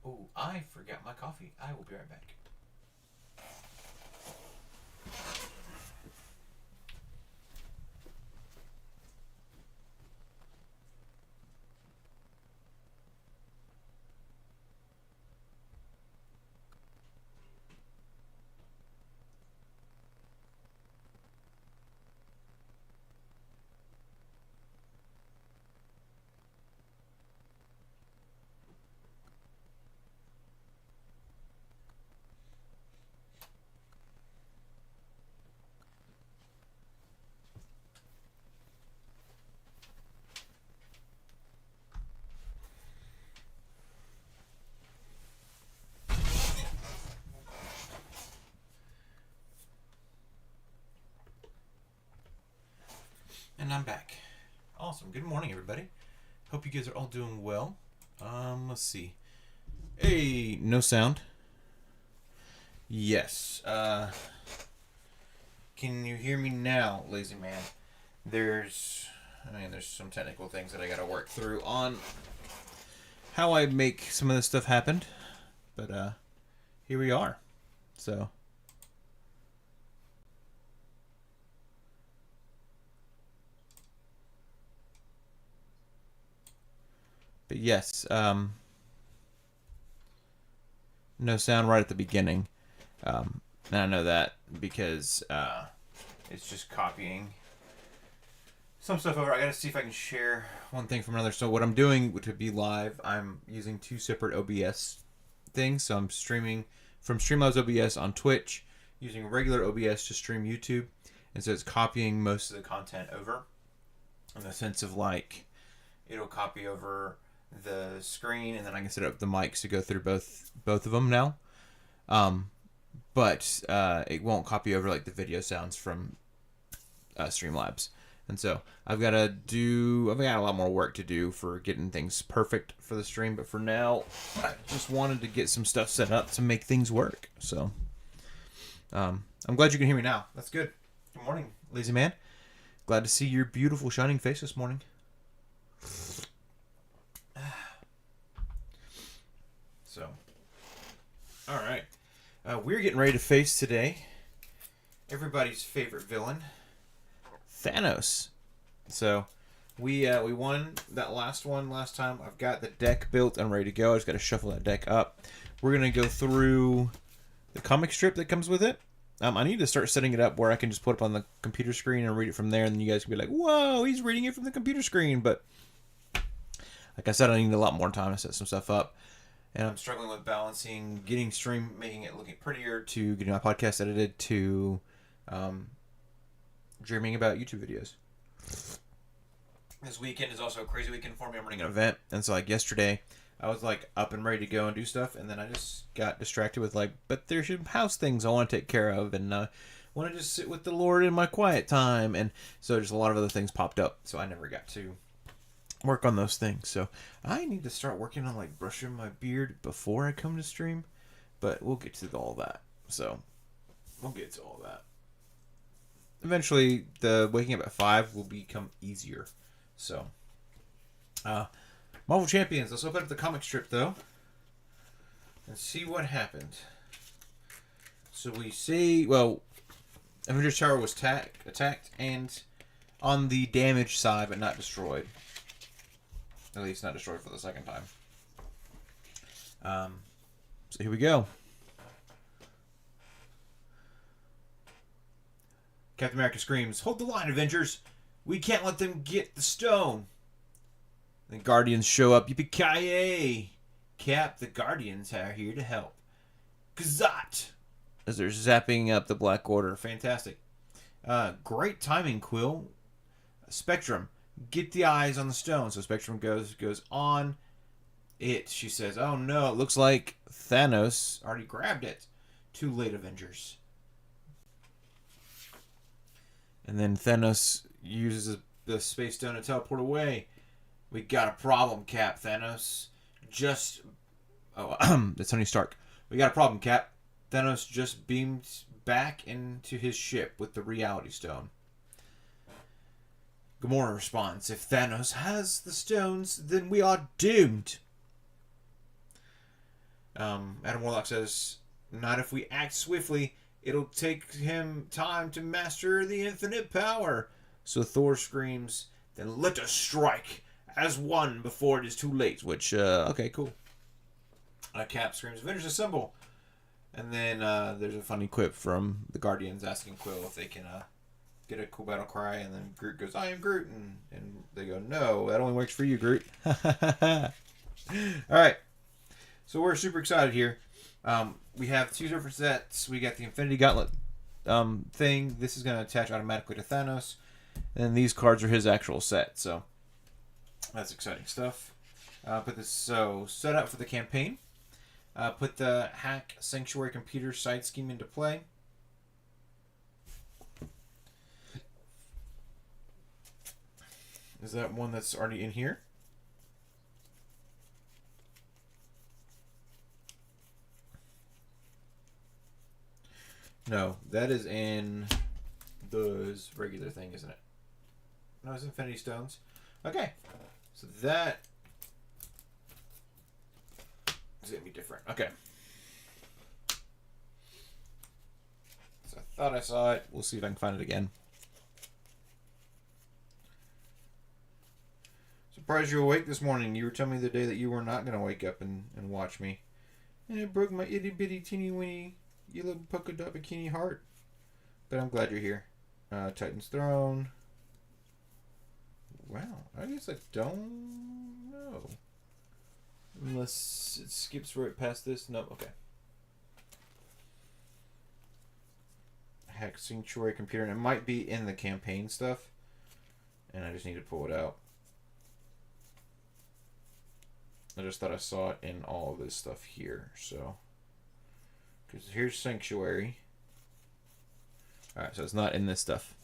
Oh, I forgot my coffee. I will be right back. And I'm back. Awesome. Good morning, everybody. Hope you guys are all doing well. Let's see. Hey, no sound. Yes. Can you hear me now, lazy man? There's some technical things that I gotta work through on how I make some of this stuff happen. But, here we are. So. But yes, no sound right at the beginning. And I know that because it's just copying some stuff over. I gotta see if I can share one thing from another. So what I'm doing to be live, I'm using two separate OBS things. So I'm streaming from Streamlabs OBS on Twitch, using regular OBS to stream YouTube, and so it's copying most of the content over. In the sense of like, it'll copy over the screen, and then I can set up the mics to go through both of them now. But it won't copy over like the video sounds from Streamlabs. And so I've got a lot more work to do for getting things perfect for the stream. But for now, I just wanted to get some stuff set up to make things work. So I'm glad you can hear me now. That's good. Good morning, lazy man. Glad to see your beautiful shining face this morning. So, all right. We're getting ready to face today everybody's favorite villain, Thanos. So, we won that last time. I've got the deck built and ready to go. I just got to shuffle that deck up. We're going to go through the comic strip that comes with it. I need to start setting it up where I can just put it up on the computer screen and read it from there, and then you guys can be like, whoa, he's reading it from the computer screen. But, like I said, I need a lot more time to set some stuff up. And I'm struggling with balancing getting stream, making it looking prettier, to getting my podcast edited, to dreaming about YouTube videos. This weekend is also a crazy weekend for me. I'm running an event. And so like yesterday, I was like up and ready to go and do stuff. And then I just got distracted with like, but there's some house things I want to take care of. And want to just sit with the Lord in my quiet time. And so just a lot of other things popped up. So I never got to work on those things. So I need to start working on like brushing my beard before I come to stream, but we'll get to all that. So we'll get to all that. Eventually the waking up at 5 will become easier. So Marvel Champions, let's open up the comic strip though and see what happened. So we see, well, Avengers Tower was attacked and on the damaged side but not destroyed. At least not destroyed for the second time. So here we go. Captain America screams, "Hold the line, Avengers! We can't let them get the stone!" The Guardians show up. Yippee-ki-yay! Cap, the Guardians are here to help. Kazat! As they're zapping up the Black Order. Fantastic. Great timing, Quill. Spectrum, get the eyes on the stone. So Spectrum goes on it. She says, "Oh no, it looks like Thanos already grabbed it. Too late, Avengers." And then Thanos uses the Space Stone to teleport away. "We got a problem, Cap." Thanos just... Oh, that's Tony Stark. "We got a problem, Cap. Thanos just beamed back into his ship with the Reality Stone." Gamora responds, "If Thanos has the stones, then we are doomed." Adam Warlock says, "Not if we act swiftly. It'll take him time to master the infinite power." So Thor screams, "Then let us strike as one before it is too late." Which, okay, cool. Cap screams, "Avengers Assemble." And then there's a funny quip from the Guardians asking Quill if they can get a cool battle cry, and then Groot goes, "I am Groot," and they go, "No, that only works for you, Groot." All right, so we're super excited here. We have 2 different sets. We got the Infinity Gauntlet thing. This is going to attach automatically to Thanos, and then these cards are his actual set. So that's exciting stuff. Put this set up for the campaign. Put the Hack Sanctuary Computer side scheme into play. Is that one that's already in here? No, that is in the regular thing, isn't it? No, it's Infinity Stones. Okay, so that is going to be different. Okay. So I thought I saw it. We'll see if I can find it again. Surprised you're awake this morning. You were telling me the day that you were not going to wake up and watch me. And it broke my itty bitty teeny weeny yellow polka dot bikini heart. But I'm glad you're here. Titan's Throne. Wow. I guess I don't know. Unless it skips right past this. No, okay. Hack Sanctuary Computer. And it might be in the campaign stuff. And I just need to pull it out. I just thought I saw it in all of this stuff here. So, because here's Sanctuary. Alright, so it's not in this stuff.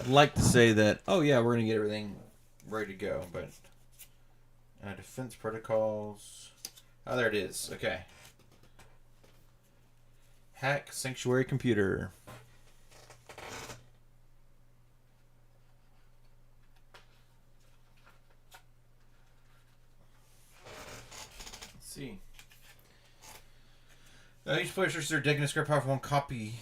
I'd like to say that, oh yeah, we're going to get everything ready to go, but defense protocols. Oh, there it is. Okay. Hack Sanctuary Computer. Let's see. Each player searches their deck and discard power for 1 copy.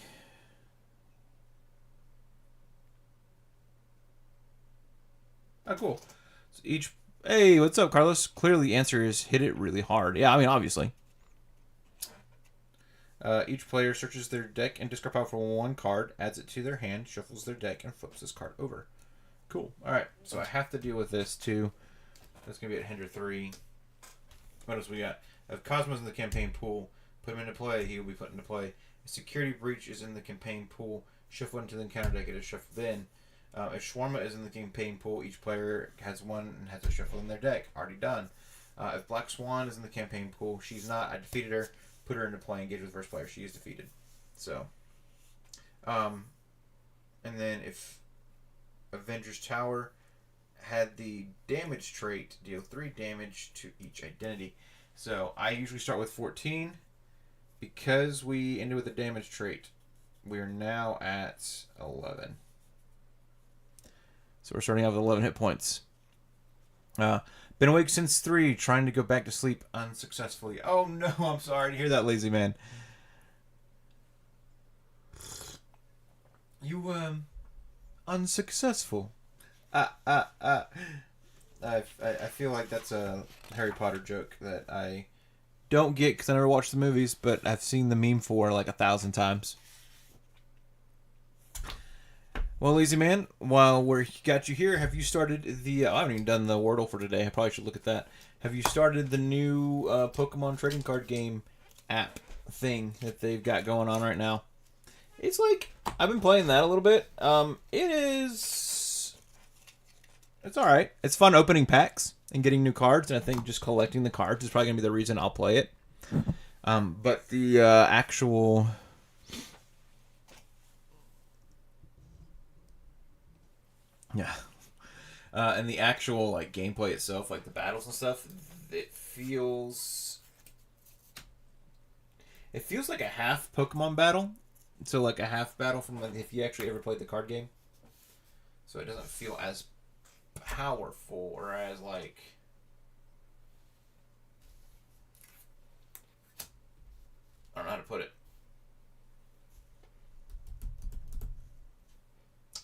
Oh, cool. So each... Hey, what's up, Carlos? Clearly, the answer is hit it really hard. Yeah, I mean, obviously. Each player searches their deck and discard power for 1 card, adds it to their hand, shuffles their deck, and flips this card over. Cool. Alright, so I have to deal with this, too. That's going to be at Hinder 3. What else we got? If Cosmo's in the campaign pool, put him into play, he will be put into play. If Security Breach is in the campaign pool, shuffle into the encounter deck, it is shuffled in. If Shawarma is in the campaign pool, each player has 1 and has a shuffle in their deck. Already done. If Black Swan is in the campaign pool, she's not. I defeated her. Put her into play. Engage with the first player. She is defeated. So, and then if Avengers Tower had the damage trait, deal 3 damage to each identity. So I usually start with 14. Because we ended with the damage trait, we are now at 11. So we're starting out with 11 hit points. Been awake since 3, trying to go back to sleep unsuccessfully. Oh no, I'm sorry to hear that, lazy man. You, unsuccessful. I feel like that's a Harry Potter joke that I don't get because I never watched the movies, but I've seen the meme for like 1,000 times. Well, lazy man, while we got you here, have you started the... I haven't even done the Wordle for today. I probably should look at that. Have you started the new Pokemon trading card game app thing that they've got going on right now? It's like... I've been playing that a little bit. It is... It's alright. It's fun opening packs and getting new cards, and I think just collecting the cards is probably going to be the reason I'll play it. But the actual... Yeah. And the actual like gameplay itself, like the battles and stuff, it feels like a half Pokemon battle. So like a half battle from like if you actually ever played the card game. So it doesn't feel as powerful or as like I don't know how to put it.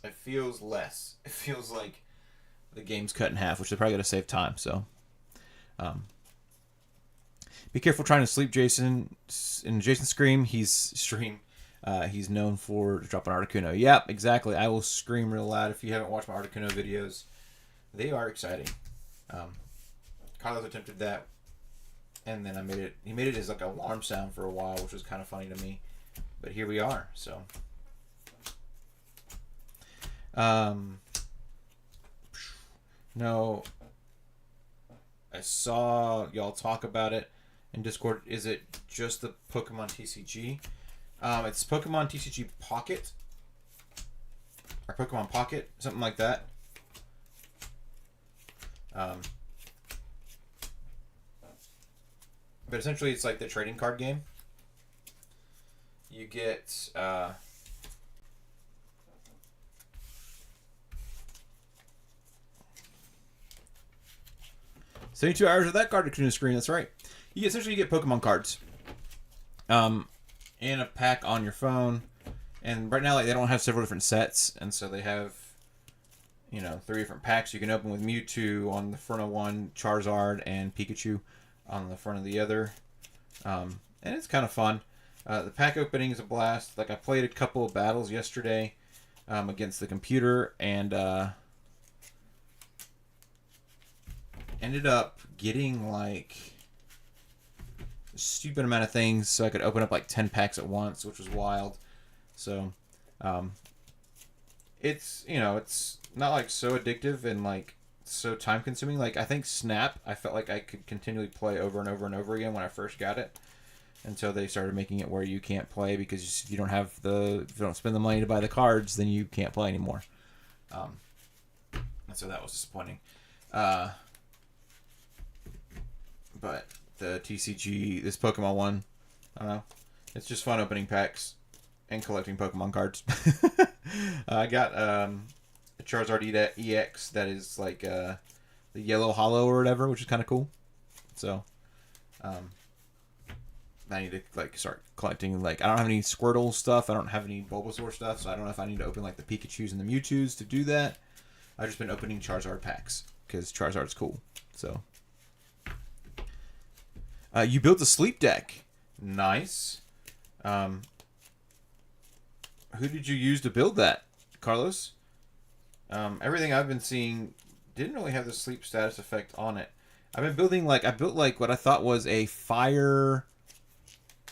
It feels less. It feels like the game's cut in half, which they're probably going to save time. So, um, be careful trying to sleep, Jason. In Jason Scream, he's known for dropping Articuno. Yep, exactly. I will scream real loud if you haven't watched my Articuno videos. They are exciting. Carlos attempted that, and then I made it. He made it as like an alarm sound for a while, which was kind of funny to me. But here we are. So, no, I saw y'all talk about it in Discord. Is it just the Pokemon TCG? It's Pokemon TCG Pocket or Pokemon Pocket, something like that. But essentially, it's like the trading card game. You get 72 hours of that card to screen. That's right. You essentially get Pokemon cards, in a pack on your phone. And right now, like they don't have several different sets, and so they have, 3 different packs you can open with Mewtwo on the front of one, Charizard and Pikachu on the front of the other. And it's kind of fun. The pack opening is a blast. Like I played a couple of battles yesterday against the computer, and ended up getting like a stupid amount of things, so I could open up like 10 packs at once, which was wild. So, it's it's not like so addictive and like so time consuming. Like I think Snap, I felt like I could continually play over and over and over again when I first got it, until they started making it where you can't play because if you don't spend the money to buy the cards, then you can't play anymore. And so that was disappointing. But the TCG, this Pokemon one, I don't know. It's just fun opening packs and collecting Pokemon cards. I got a Charizard EX that is like the yellow hollow or whatever, which is kind of cool. So, I need to like start collecting. Like I don't have any Squirtle stuff. I don't have any Bulbasaur stuff. So I don't know if I need to open like the Pikachu's and the Mewtwo's to do that. I've just been opening Charizard packs because Charizard's cool. So. You built a sleep deck. Nice. Who did you use to build that, Carlos? Everything I've been seeing didn't really have the sleep status effect on it. I've been building I built like what I thought was a fire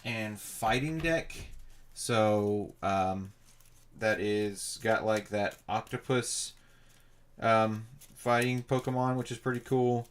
and fighting deck. So that is got like that octopus fighting Pokemon, which is pretty cool.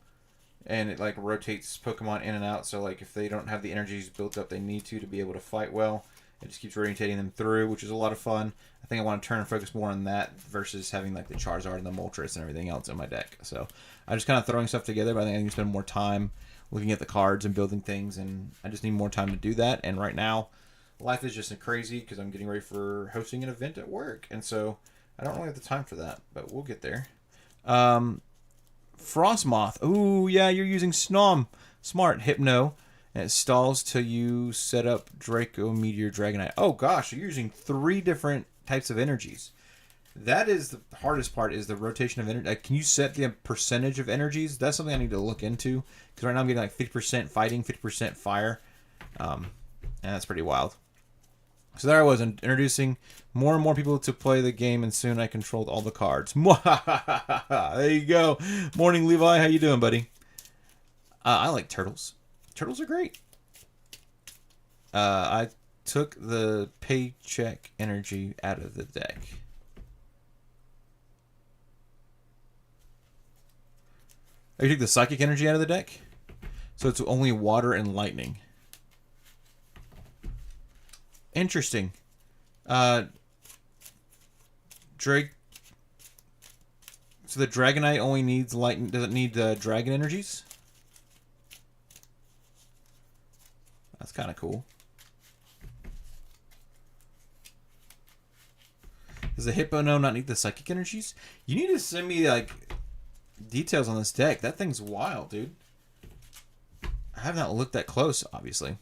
And it like rotates Pokemon in and out, so like if they don't have the energies built up they need to be able to fight well, it just keeps rotating them through, which is a lot of fun. I think I want to turn and focus more on that versus having like the Charizard and the Moltres and everything else in my deck. So I'm just kind of throwing stuff together, but I think I need to spend more time looking at the cards and building things, and I just need more time to do that. And right now, life is just crazy because I'm getting ready for hosting an event at work, and so I don't really have the time for that, but we'll get there. Frostmoth. Ooh, yeah, you're using Snom. Smart. Hypno. And it stalls till you set up Draco, Meteor, Dragonite. Oh, gosh, you're using 3 different types of energies. That is the hardest part, is the rotation of energy. Can you set the percentage of energies? That's something I need to look into. Because right now I'm getting like 50% fighting, 50% fire. And that's pretty wild. So there I was, introducing more and more people to play the game, and soon I controlled all the cards. There you go. Morning, Levi. How you doing, buddy? I like turtles. Turtles are great. I took the paycheck energy out of the deck. Oh, you took the psychic energy out of the deck? So it's only water and lightning. Interesting. Drake So the Dragonite only needs lightning. Does it need dragon energies? That's kind of cool. Does the Hippo no not need the psychic energies? You need to send me like details on this deck. That thing's wild, dude. I have not looked that close, obviously.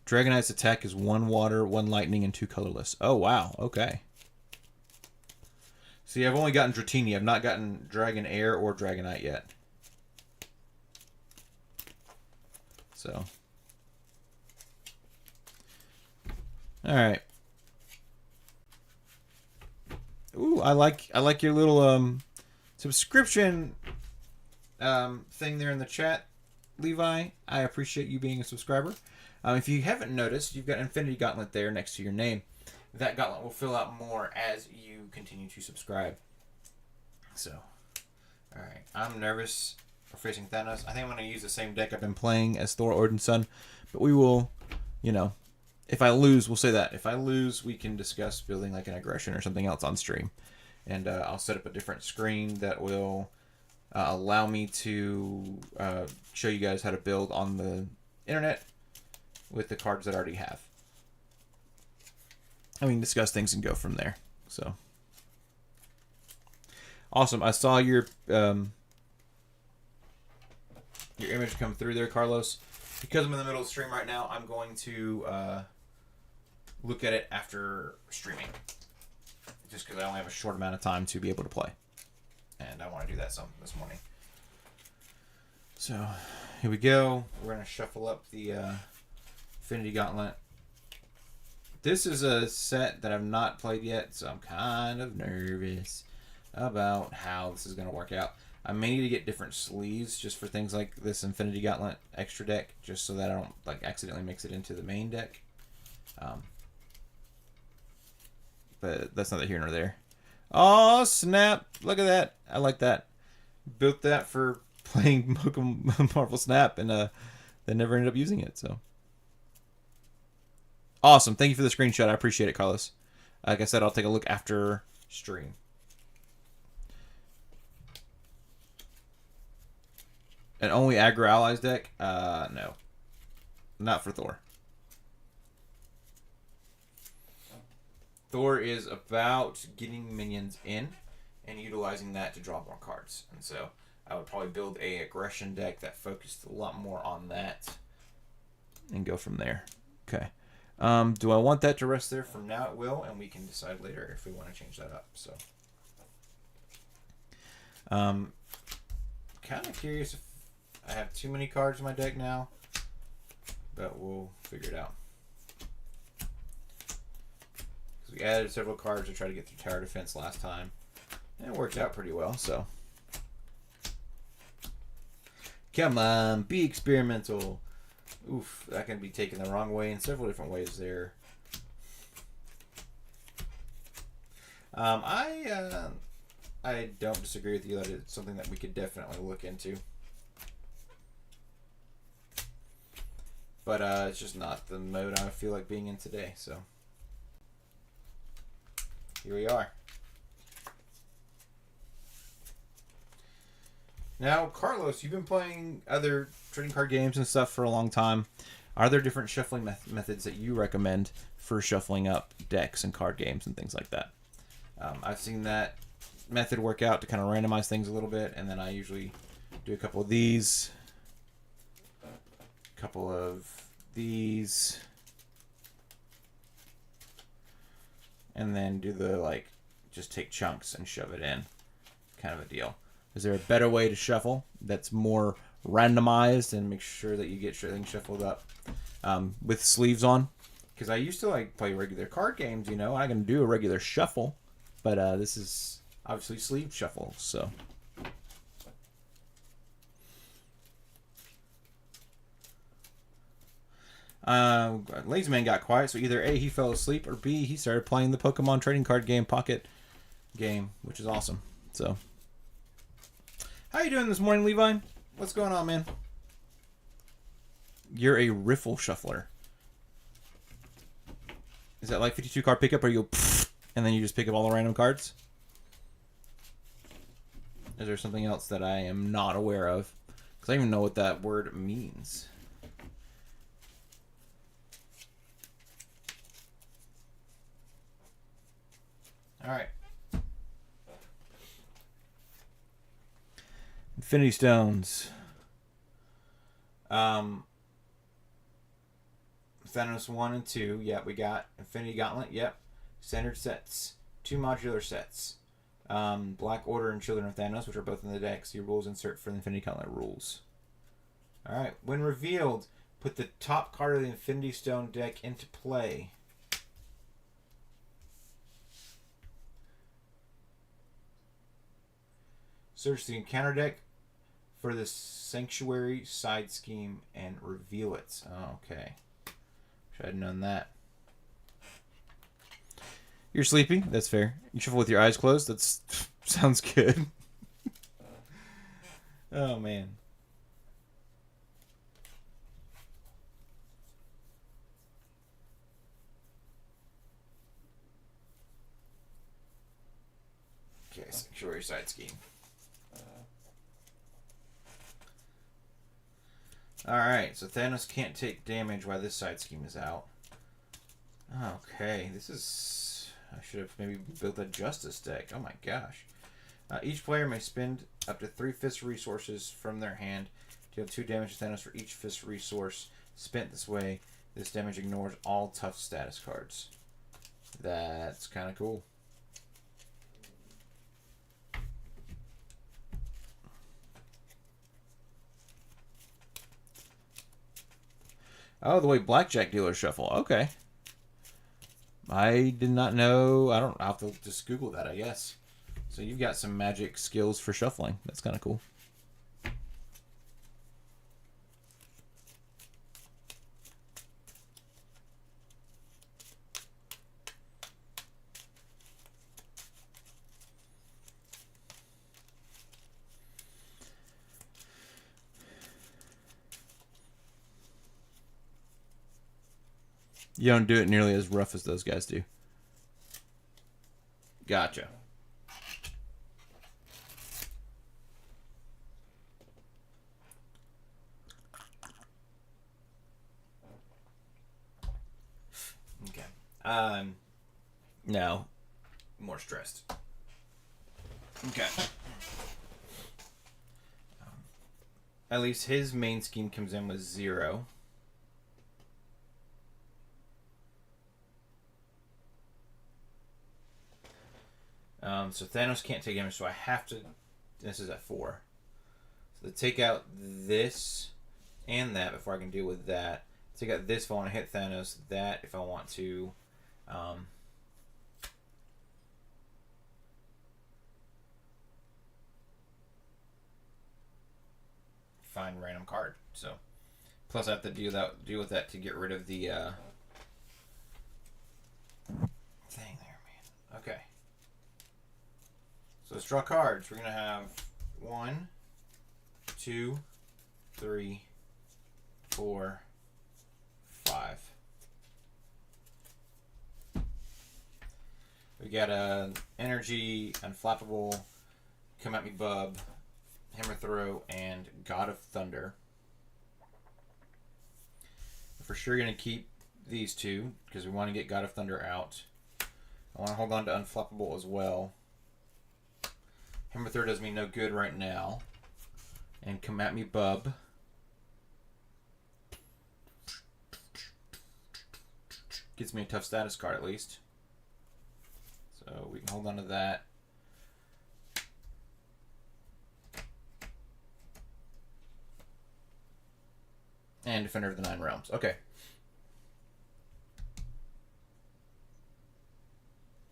Dragonite's attack is 1 water, 1 lightning, and 2 colorless. Oh, wow. Okay. See, I've only gotten Dratini. I've not gotten Dragonair or Dragonite yet. So. Alright. Ooh, I like your little subscription thing there in the chat, Levi. I appreciate you being a subscriber. If you haven't noticed, you've got Infinity Gauntlet there next to your name. That gauntlet will fill out more as you continue to subscribe. So, alright. I'm nervous for facing Thanos. I think I'm going to use the same deck I've been playing as Thor Odinson. But we will, you know, if I lose, we'll say that. If I lose, we can discuss building like an aggression or something else on stream. And I'll set up a different screen that will allow me to show you guys how to build on the internet with the cards that I already have. I mean, discuss things and go from there. So, awesome. I saw your image come through there, Carlos. Because I'm in the middle of the stream right now, I'm going to look at it after streaming. Just because I only have a short amount of time to be able to play. And I want to do that some this morning. So, here we go. We're going to shuffle up the Infinity Gauntlet. This is a set that I've not played yet, so I'm kind of nervous about how this is going to work out. I may need to get different sleeves just for things like this Infinity Gauntlet extra deck, just so that I don't like accidentally mix it into the main deck. But that's neither here nor there. Oh, snap. Look at that. I like that. Built that for playing Pokemon Marvel Snap, and they never ended up using it, so. Awesome. Thank you for the screenshot. I appreciate it, Carlos. Like I said, I'll take a look after stream. An only aggro allies deck? No. Not for Thor. Thor is about getting minions in and utilizing that to draw more cards. And so I would probably build a aggression deck that focused a lot more on that and go from there. Okay. Do I want that to rest there? For now it will, and we can decide later if we want to change that up. So, kind of curious if I have too many cards in my deck now, but we'll figure it out. Because we added several cards to try to get through tower defense last time, and it worked out pretty well. So, come on, be experimental. Oof, that can be taken the wrong way in several different ways there. I don't disagree with you that it's something that we could definitely look into. But it's just not the mode I feel like being in today, so. Here we are. Now, Carlos, you've been playing other trading card games and stuff for a long time. Are there different shuffling methods that you recommend for shuffling up decks and card games and things like that? I've seen that method work out to kind of randomize things a little bit, and then I usually do a couple of these, a couple of these, and then do the, like, just take chunks and shove it in kind of a deal. Is there a better way to shuffle that's more randomized and make sure that you get things shuffled up with sleeves on? Because I used to like play regular card games, you know. I can do a regular shuffle, but this is obviously sleeve shuffle, so. Lazy Man got quiet, so either A, he fell asleep, or B, he started playing the Pokemon trading card game Pocket game, which is awesome. So. How you doing this morning, Levi? What's going on, man? You're a riffle shuffler. Is that like 52 card pickup, or you go and then you just pick up all the random cards? Is there something else that I am not aware of? Because I don't even know what that word means. All right. Infinity Stones. Thanos 1 and 2. Yep, we got Infinity Gauntlet. Yep. Standard sets. 2 modular sets. Black Order and Children of Thanos, which are both in the deck. See rules insert for the Infinity Gauntlet rules. Alright. When revealed, put the top card of the Infinity Stone deck into play. Search the encounter deck for the Sanctuary side scheme and reveal it. Oh, okay. Should have known that. You're sleepy? That's fair. You shuffle with your eyes closed? That's sounds good. Oh, man. Okay, Sanctuary side scheme. Alright, so Thanos can't take damage while this side scheme is out. Okay, this is... I should have maybe built a Justice deck. Oh my gosh. Each player may spend up to 3 Fist resources from their hand to deal 2 damage to Thanos for each Fist resource spent this way. This damage ignores all tough status cards. That's kind of cool. Oh, the way blackjack dealers shuffle. Okay. I did not know. I'll have to just Google that, I guess. So you've got some magic skills for shuffling. That's kind of cool. You don't do it nearly as rough as those guys do. Gotcha. Okay. No. More stressed. Okay. At least his main scheme comes in with 0. So Thanos can't take damage, so I have to... This is at 4. So to take out this and that before I can deal with that. Take out this if I want to hit Thanos. That if I want to... find a random card. So plus I have to deal with that to get rid of the thing there, man. Okay. So let's draw cards. We're gonna have 1, 2, 3, 4, 5. We got an energy, unflappable, come at me bub, hammer throw, and God of Thunder. We're for sure gonna keep these two because we want to get God of Thunder out. I want to hold on to unflappable as well. Hammer throw does me no good right now. And come at me bub. Gets me a tough status card at least. So we can hold on to that. And Defender of the Nine Realms. Okay.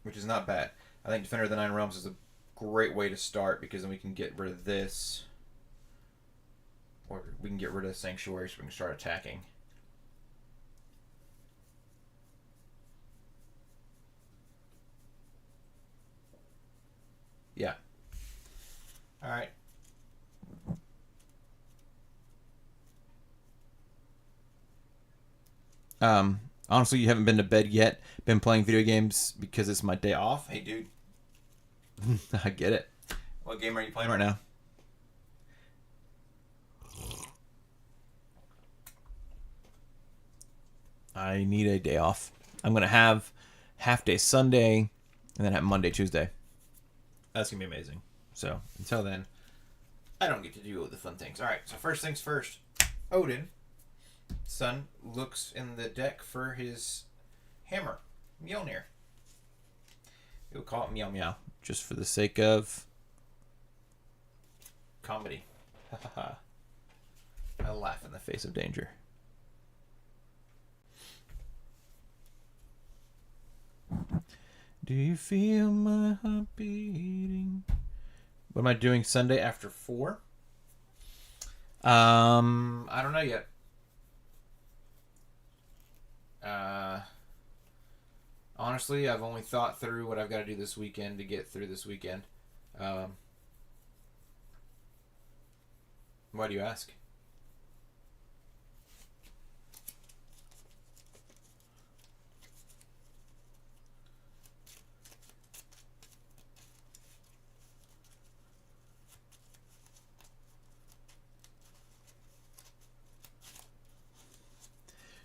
Which is not bad. I think Defender of the Nine Realms is a great way to start because then we can get rid of this. Or we can get rid of Sanctuary so we can start attacking. Yeah. Alright. Honestly, you haven't been to bed yet. Been playing video games because it's my day off. Hey, dude. I get it. What game are you playing right now? I need a day off. I'm going to have half day Sunday and then have Monday, Tuesday. That's going to be amazing. So, until then, I don't get to do the fun things. All right, so first things first. Odin, son, looks in the deck for his hammer, Mjolnir. We'll call it Meow Meow, just for the sake of comedy. I laugh in the face of danger. Do you feel my heart beating? What am I doing Sunday after 4? I don't know yet. Honestly, I've only thought through what I've got to do this weekend to get through this weekend. Why do you ask?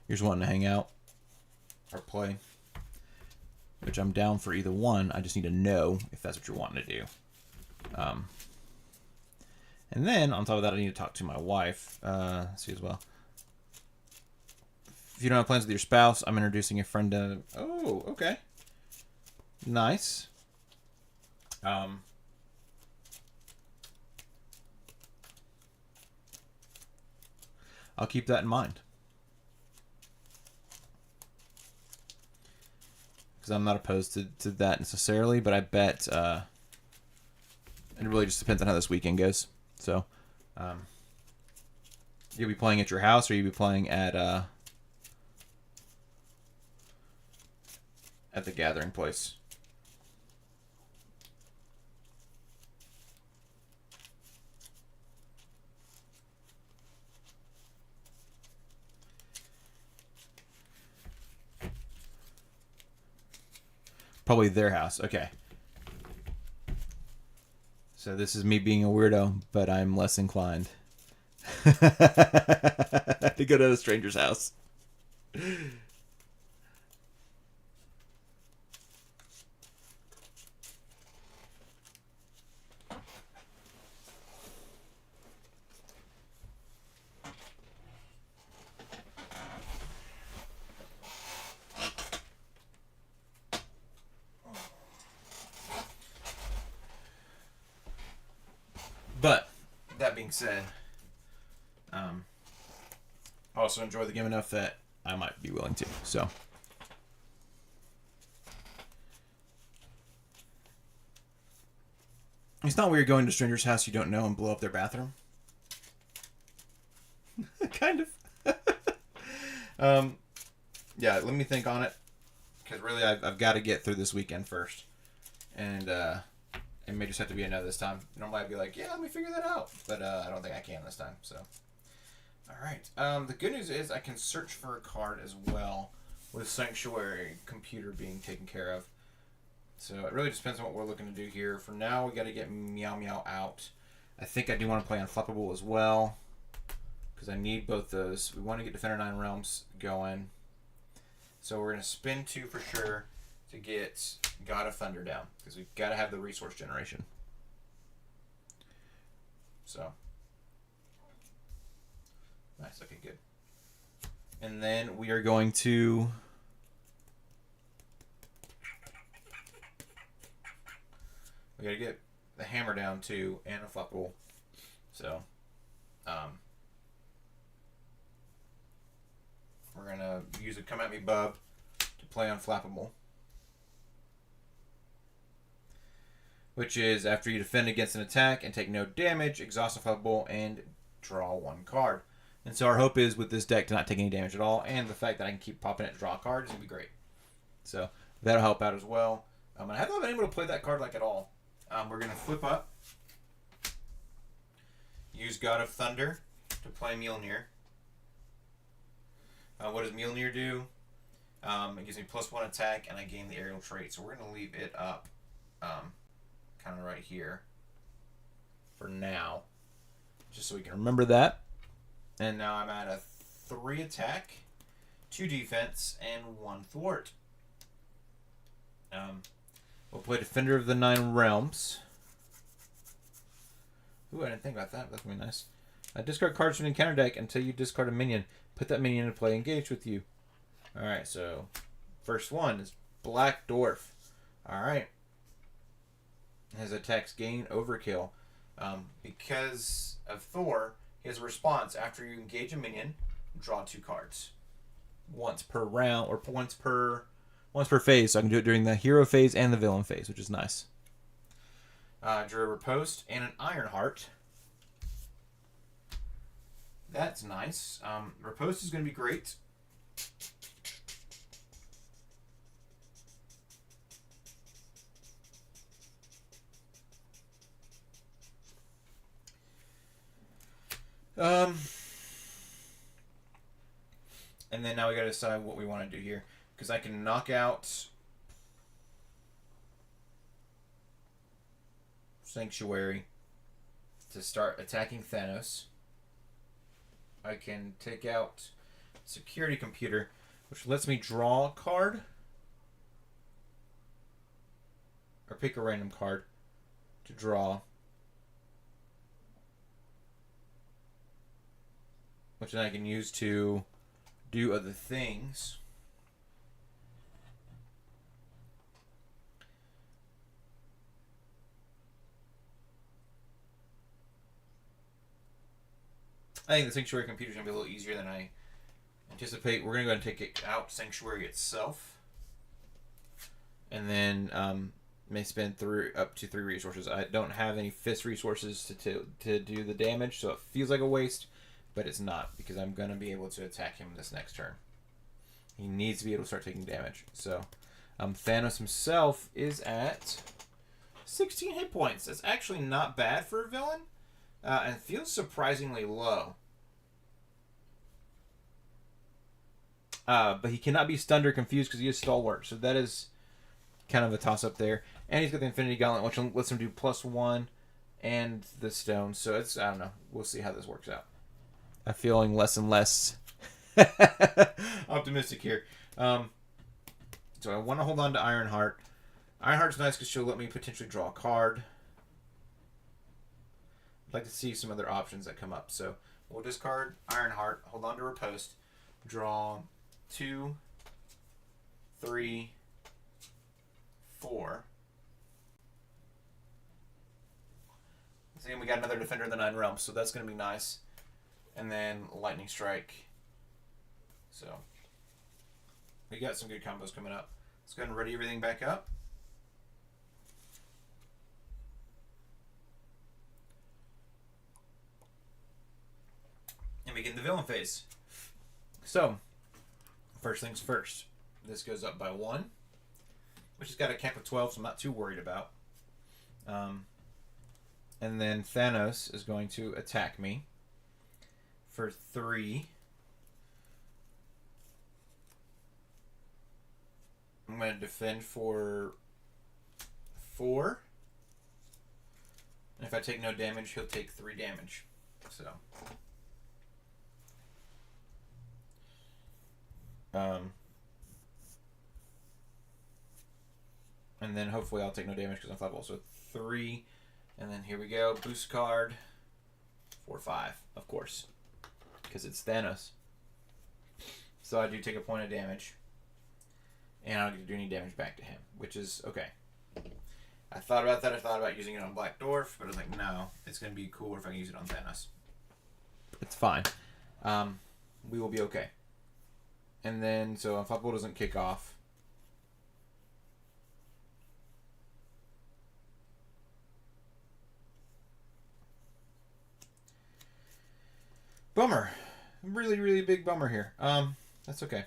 You're just wanting to hang out or play, which I'm down for either one. I just need to know if that's what you're wanting to do. And then on top of that, I need to talk to my wife. See as well. If you don't have plans with your spouse, I'm introducing a friend to. Oh, okay. Nice. I'll keep that in mind. Because I'm not opposed to that necessarily, but I bet it really just depends on how this weekend goes. So, you'll be playing at your house, or you'll be playing at the gathering place. Probably their house. Okay. So this is me being a weirdo, but I'm less inclined to go to a stranger's house. But that being said, I also enjoy the game enough that I might be willing to. So, it's not weird going to a stranger's house you don't know and blow up their bathroom. Kind of. Yeah, let me think on it, because really I've got to get through this weekend first, and it may just have to be a no this time. Normally I'd be like, yeah, let me figure that out. But I don't think I can this time. So, all right. The good news is I can search for a card as well with Sanctuary computer being taken care of. So it really just depends on what we're looking to do here. For now, we got to get Meow Meow out. I think I do want to play Unflappable as well, because I need both those. We want to get Defender 9 Realms going. So we're going to spin 2 for sure to get God of Thunder down, because we've got to have the resource generation. So, nice, okay, good. And then we are going to we got to get the hammer down too, and a Unflappable. So, we're gonna use a Come At Me Bub to play Unflappable, which is after you defend against an attack and take no damage, exhaust Unflappable and draw 1 card. And so our hope is with this deck to not take any damage at all, and the fact that I can keep popping it to draw cards is gonna be great. So that'll help out as well. I have not been able to play that card like at all. We're gonna flip up, use God of Thunder to play Mjolnir. What does Mjolnir do? It gives me +1 attack, and I gain the aerial trait. So we're going to leave it up kind of right here for now, just so we can remember that. And now I'm at a 3 attack, 2 defense, and 1 thwart. We'll play Defender of the Nine Realms. Ooh, I didn't think about that. That's going to be nice. Discard cards from the encounter deck until you discard a minion. Put that minion into play engaged with you. Alright, so first one is Black Dwarf. Alright. His attacks gain overkill. Because of Thor, he has a response after you engage a minion, draw 2 cards. Once per round, or once per phase. So I can do it during the hero phase and the villain phase, which is nice. Drew a Riposte and an Ironheart. That's nice. Riposte is going to be great. And then now we gotta decide what we want to do here, because I can knock out Sanctuary to start attacking Thanos. I can take out Security Computer, which lets me draw a card or pick a random card to draw, which then I can use to do other things. I think the Sanctuary Computer is going to be a little easier than I anticipate. We're going to go ahead and take it out, Sanctuary itself. And then may spend up to 3 resources. I don't have any fist resources to do the damage, so it feels like a waste. But it's not, because I'm going to be able to attack him this next turn. He needs to be able to start taking damage. So, Thanos himself is at 16 hit points. That's actually not bad for a villain. And feels surprisingly low. But he cannot be stunned or confused because he is stalwart. So that is kind of a toss-up there. And he's got the Infinity Gauntlet, which lets him do +1 and the stone. So it's, I don't know. We'll see how this works out. I'm feeling less and less optimistic here. So I want to hold on to Ironheart. Ironheart's nice because she'll let me potentially draw a card. I'd like to see some other options that come up. So we'll discard Ironheart, hold on to Riposte, draw 2, 3, 4. See, we got another Defender of the Nine Realms, so that's going to be nice. And then Lightning Strike. So we got some good combos coming up. Let's go ahead and ready everything back up. And begin the villain phase. So, first things first. This goes up by 1, which has got a cap of 12, so I'm not too worried about. And then Thanos is going to attack me for 3. I'm going to defend for 4. And if I take no damage, he'll take 3 damage. So. And then hopefully I'll take no damage because I'm flammable. So 3. And then here we go. Boost card. 4, 5. Of course. Because it's Thanos. So I do take a point of damage. And I don't get to do any damage back to him. Which is okay. I thought about that. I thought about using it on Black Dwarf. But I was like, no. It's going to be cooler if I can use it on Thanos. It's fine. We will be okay. And then, so Unflappable doesn't kick off. Bummer. Really, really big bummer here. That's okay.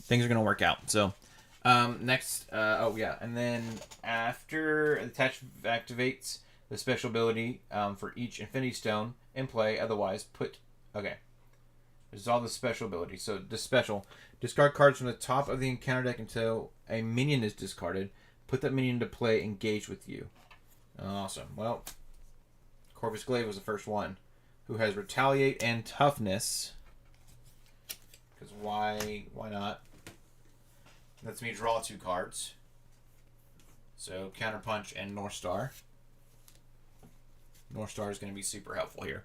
Things are going to work out. So, next, oh yeah, and then after attach activates the special ability for each Infinity Stone in play, otherwise put Okay. Resolve the special ability. So, the special. Discard cards from the top of the encounter deck until a minion is discarded. Put that minion into play. Engage with you. Awesome. Well, Corvus Glaive was the first one. Who has Retaliate and Toughness. Because why not? Lets me draw 2 cards. So, Counterpunch and North Star. North Star is going to be super helpful here.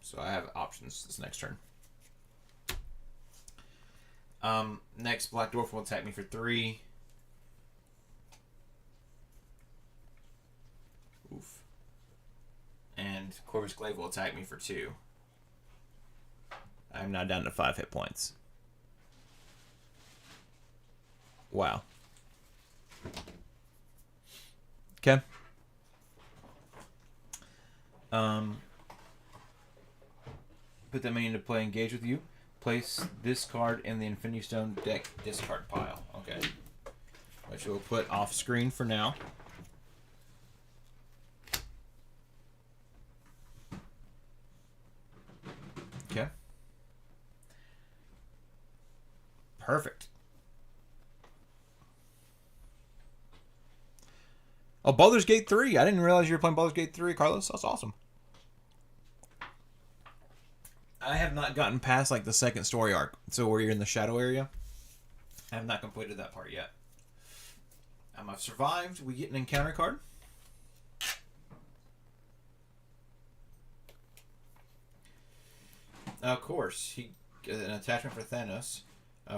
So I have options this next turn. Next, Black Dwarf will attack me for 3. Oof. And Corvus Glaive will attack me for 2. I'm now down to 5 hit points. Wow. Okay. Put that minion into play. Engage with you. Place this card in the Infinity Stone deck discard pile. Okay. Which we'll put off screen for now. Okay. Perfect. Oh, Baldur's Gate 3. I didn't realize you were playing Baldur's Gate 3, Carlos. That's awesome. I have not gotten past like the second story arc. So where you're in the shadow area. I have not completed that part yet. I've survived. We get an encounter card. Of course, an attachment for Thanos.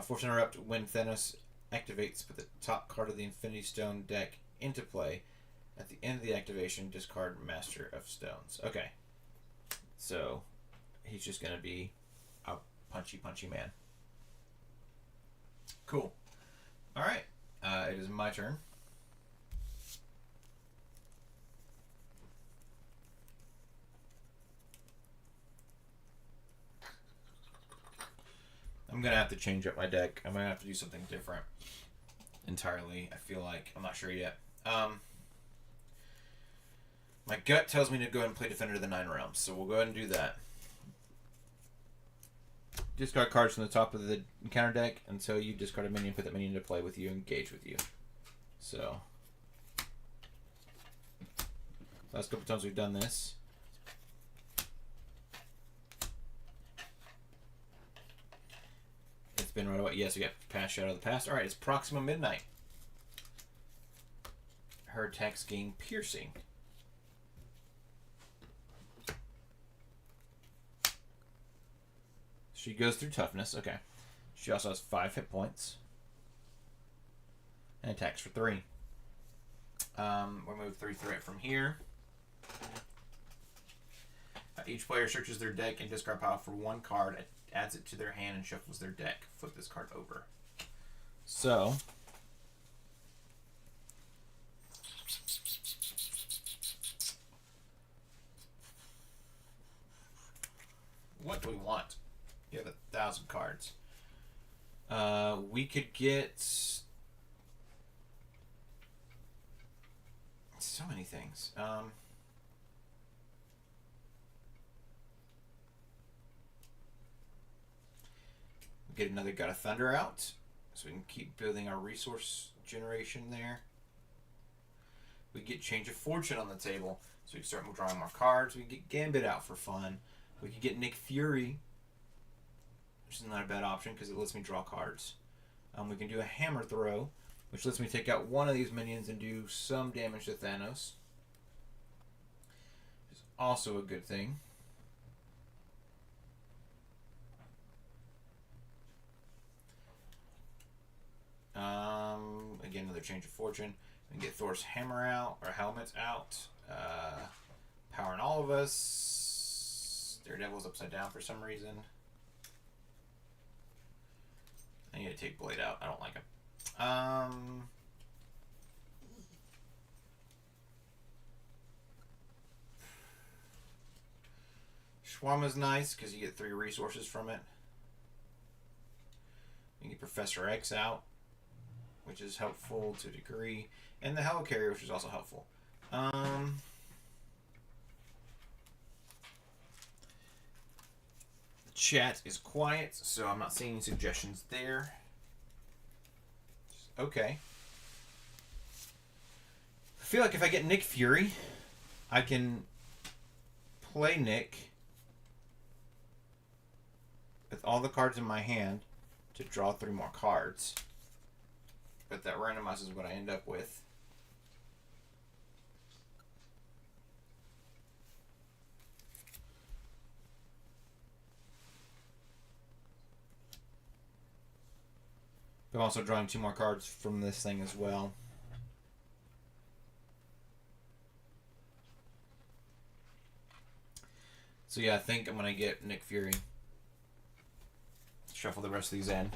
Force Interrupt when Thanos activates, put the top card of the Infinity Stone deck into play. At the end of the activation, discard Master of Stones. Okay. So, he's just going to be a punchy man. Cool. Alright. It is my turn. I'm going to have to change up my deck. I might have to do something different entirely. I feel like. I'm not sure yet. My gut tells me to go ahead and play Defender of the Nine Realms, so we'll go ahead and do that. Discard cards from the top of the encounter deck until you discard a minion, put that minion into play with you, engage with you. So, last couple times we've done this. It's been right away. Yes, we got Past Shadow of the Past. Alright, it's Proxima Midnight. Her attacks gain piercing. She goes through toughness. Okay. She also has 5 hit points. And attacks for 3. We'll move 3 through it from here. Each player searches their deck and discard pile for 1 card, adds it to their hand, and shuffles their deck. Flip this card over. So, what do we want? You have 1,000 cards. We could get so many things. Get another God of Thunder out, so we can keep building our resource generation there. We get Change of Fortune on the table, so we can start drawing more cards. We can get Gambit out for fun. We can get Nick Fury, which is not a bad option because it lets me draw cards. We can do a Hammer Throw, which lets me take out one of these minions and do some damage to Thanos. Which is also a good thing. Again, another Change of Fortune. We can get Thor's Hammer out, or Helmet out. Powering all of us. Daredevil's upside down for some reason. I need to take Blade out. I don't like him. Shawarma's nice because you get 3 resources from it. You get Professor X out, which is helpful to a degree, and the Helicarrier, which is also helpful. Chat is quiet, so I'm not seeing any suggestions there. Okay. I feel like if I get Nick Fury, I can play Nick with all the cards in my hand to draw 3 more cards. But that randomizes what I end up with. I'm also drawing 2 more cards from this thing as well. So yeah, I think I'm going to get Nick Fury. Shuffle the rest of these in.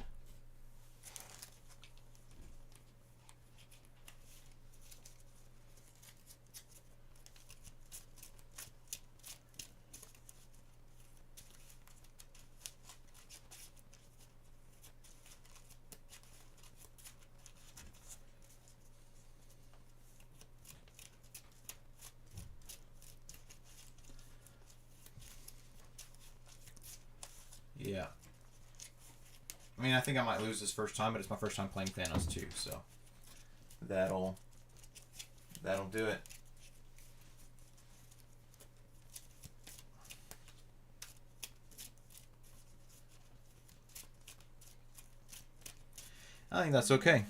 Yeah. I mean, I think I might lose this first time, but it's my first time playing Thanos too, so that'll do it. I think that's okay.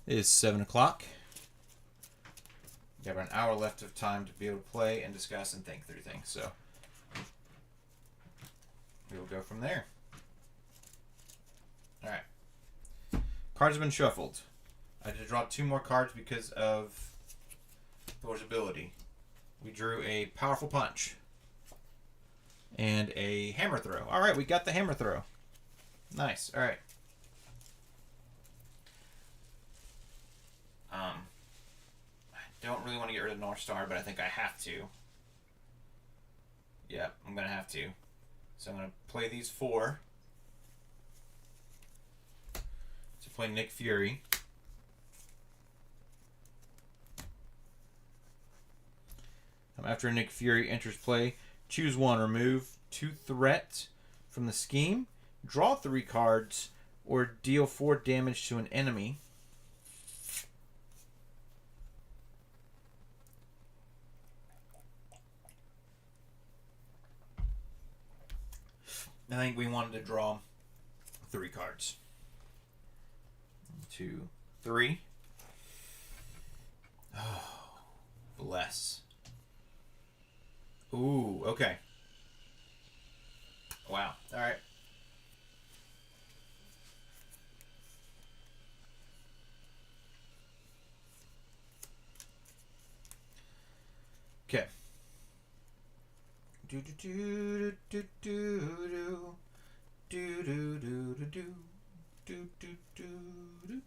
It is 7 o'clock. We have an hour left of time to be able to play and discuss and think through things, so we will go from there. Alright. Cards have been shuffled. I did draw 2 more cards because of Thor's ability. We drew a Powerful Punch and a Hammer Throw. Alright, we got the Hammer Throw. Nice. Alright. I don't really want to get rid of North Star, but I think I have to. Yep, I'm going to have to. So I'm going to play these 4. To play Nick Fury. After Nick Fury enters play, choose 1. Remove 2 threat from the scheme. Draw 3 cards. Or deal 4 damage to an enemy. I think we wanted to draw 3 cards. 1, 2, 3. Oh, bless. Ooh, okay. Wow. All right. Okay. Do do do do do do do do do do do do do do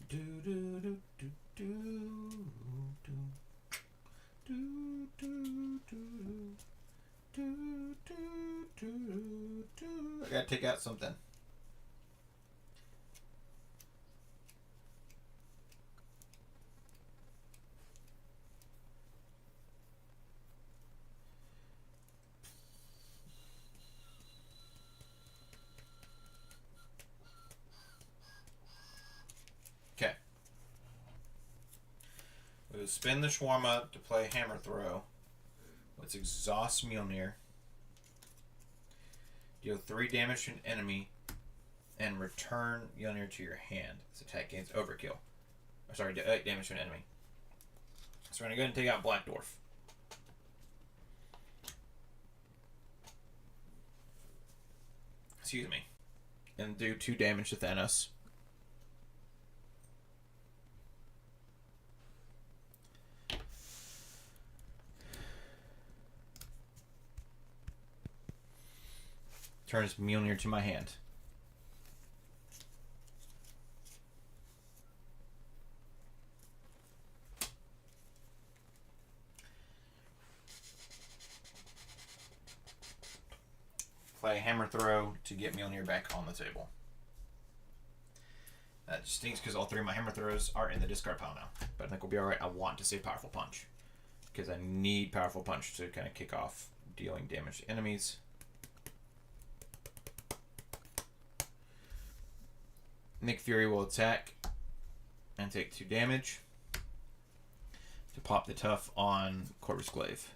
do do do I gotta take out something. Okay. We'll spin the Shawarma to play Hammer Throw. Let's exhaust Mjolnir. Deal 3 damage to an enemy and return Mjolnir to your hand. This attack gains overkill. Oh, sorry, 8 damage to an enemy. So we're going to go ahead and take out Black Dwarf. Excuse me. And do 2 damage to Thanos. Turns Mjolnir to my hand. Play Hammer Throw to get Mjolnir back on the table. That stinks because all 3 of my Hammer Throws are in the discard pile now. But I think we'll be alright. I want to say Powerful Punch. because I need Powerful Punch to kind of kick off dealing damage to enemies. Nick Fury will attack and take 2 damage to pop the tough on Corvus Glaive.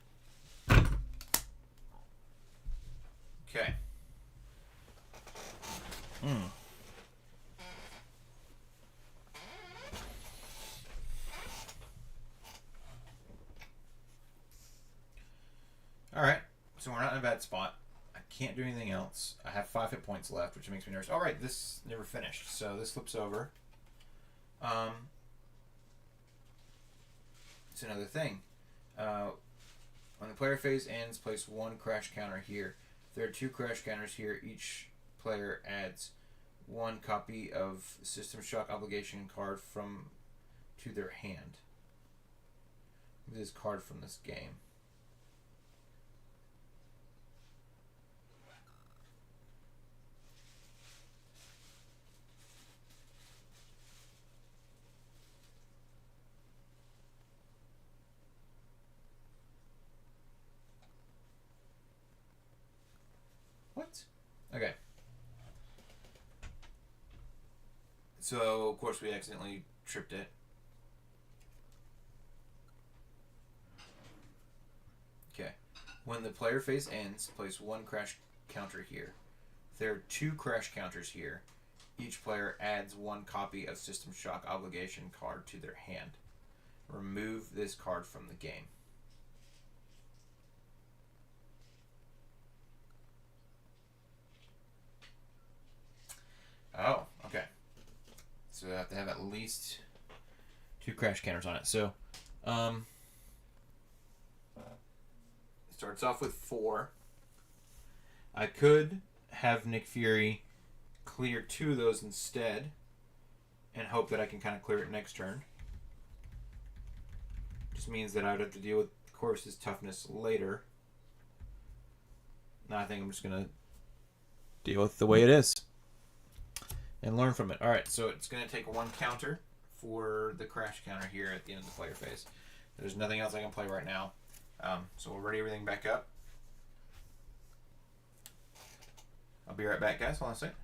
Okay. Alright, so we're not in a bad spot. I can't do anything else. I have 5 hit points left, which makes me nervous. Alright, this never finished, so this flips over. It's another thing. When the player phase ends, place 1 crash counter here. If there are 2 crash counters here, each player adds 1 copy of System Shock Obligation card to their hand. This card from this game. What? Okay. So, of course, we accidentally tripped it. Okay. When the player phase ends, place 1 crash counter here. If there are 2 crash counters here, each player adds 1 copy of System Shock Obligation card to their hand. Remove this card from the game. Oh, okay. So I have to have at least 2 crash counters on it. So, it starts off with 4. I could have Nick Fury clear 2 of those instead and hope that I can kind of clear it next turn. Just means that I would have to deal with Corvus's toughness later. Now I think I'm just going to deal with the way it is and learn from it. Alright, so it's going to take 1 counter for the crash counter here at the end of the player phase. There's nothing else I can play right now. So we'll ready everything back up. I'll be right back, guys. Hold on a second.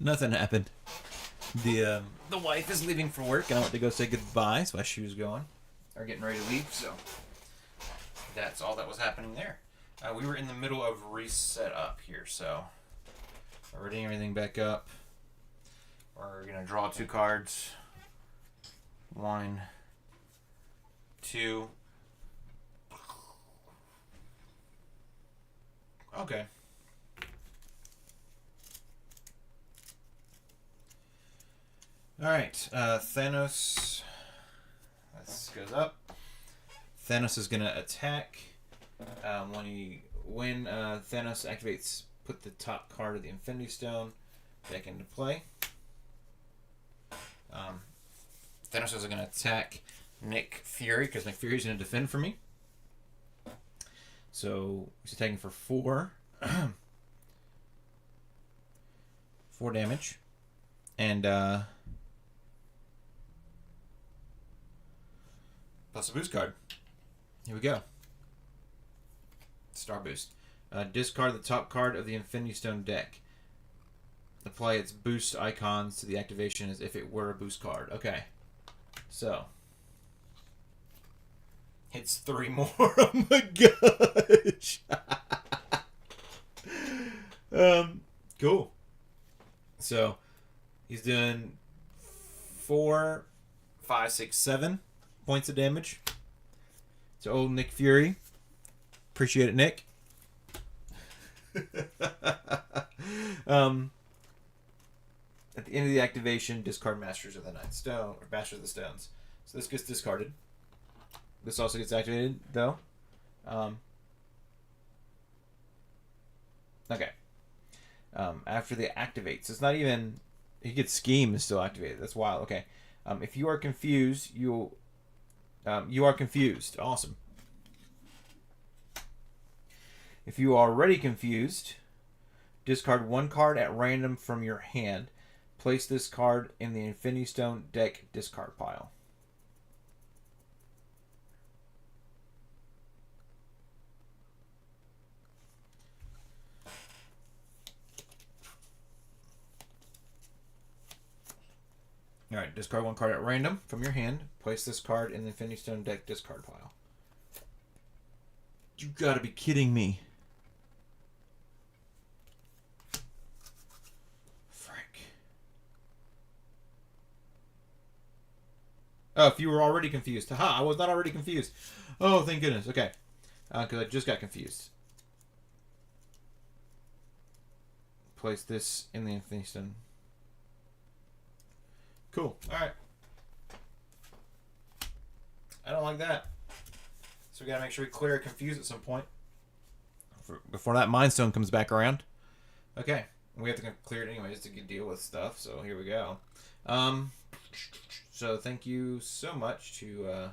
Nothing happened. The wife is leaving for work, and I went to go say goodbye, so while she was going, or getting ready to leave, so that's all that was happening there. We were in the middle of reset up here, so we're readying everything back up. We're gonna draw 2 cards. 1, 2. Okay. Alright, Thanos. This goes up. Thanos is going to attack. When Thanos activates, put the top card of the Infinity Stone back into play. Thanos is going to attack Nick Fury, because Nick Fury is going to defend for me. So he's attacking for 4. 4 damage. And plus a boost card. Here we go. Star Boost. Discard the top card of the Infinity Stone deck. Apply its boost icons to the activation as if it were a boost card. Okay. So. Hits 3 more. Oh my gosh. Cool. So, he's doing 4, 5, 6, 7 points of damage to old Nick Fury. Appreciate it, Nick. At the end of the activation, discard Masters of the Ninth Stone, or Masters of the Stones. So this gets discarded. This also gets activated, though. Okay. After the activates, it's not even. He gets Scheme is still activated. That's wild. Okay. If you are confused, you are confused. Awesome. If you are already confused, discard 1 card at random from your hand. Place this card in the Infinity Stone deck discard pile. Alright, discard 1 card at random from your hand. Place this card in the Infinity Stone deck discard pile. You gotta be kidding me. Frick. Oh, if you were already confused. Haha, I was not already confused. Oh, thank goodness. Okay. Because I just got confused. Place this in the Infinity Stone. Cool. Alright. I don't like that. So we gotta make sure we clear confuse at some point. Before that Mind Stone comes back around. Okay. We have to clear it anyways to deal with stuff, so here we go. So thank you so much to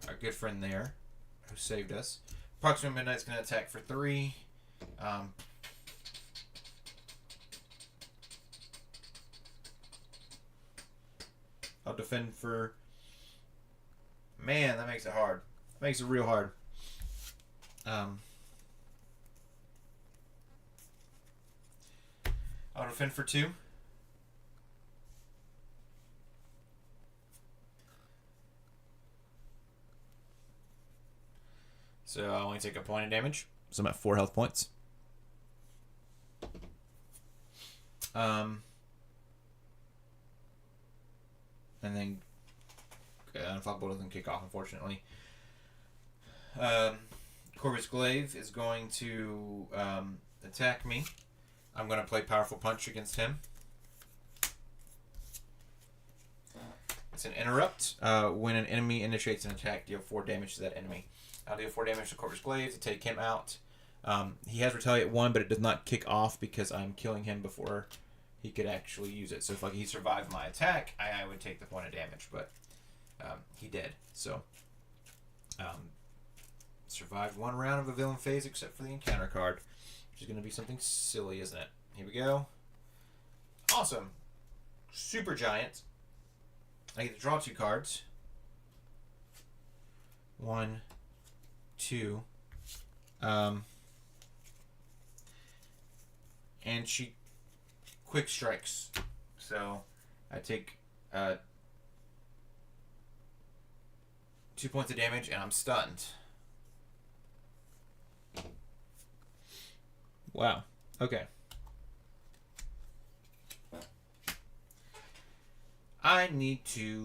our good friend there who saved us. Proxima Midnight's gonna attack for 3. I'll defend for... Man, that makes it hard. Makes it real hard. I'll defend for 2. So I only take a point of damage. So I'm at 4 health points. And then Unflappable doesn't kick off, unfortunately. Corvus Glaive is going to attack me. I'm going to play Powerful Punch against him. It's an interrupt. When an enemy initiates an attack, deal 4 damage to that enemy. I'll deal 4 damage to Corvus Glaive to take him out. He has Retaliate 1, but it does not kick off because I'm killing him before he could actually use it. So if he survived my attack, I would take the point of damage, but he did. So survived 1 round of a villain phase except for the encounter card, which is going to be something silly, isn't it? Here we go. Awesome. Super Giant. I get to draw 2 cards. 1, 2. And she quick strikes. So I take 2 points of damage and I'm stunned. Wow. Okay. I need to...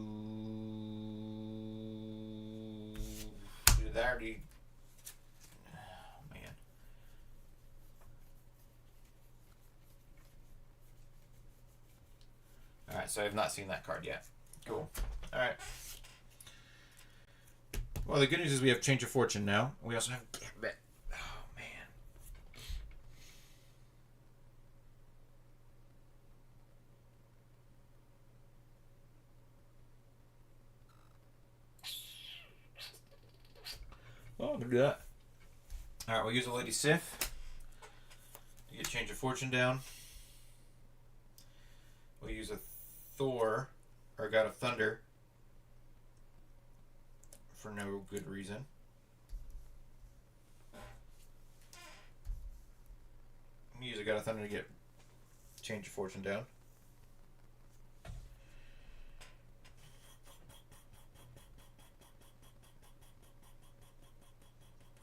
Did that already... Oh, man. Alright, so I have not seen that card yet. Cool. Alright. Well, the good news is we have Change of Fortune now. We also have Gambit. Oh, man. Oh, I'm going to do that. Alright, we'll use a Lady Sif to get Change of Fortune down. We'll use a Thor, or God of Thunder, for no good reason. We'll use a God of Thunder to get Change of Fortune down.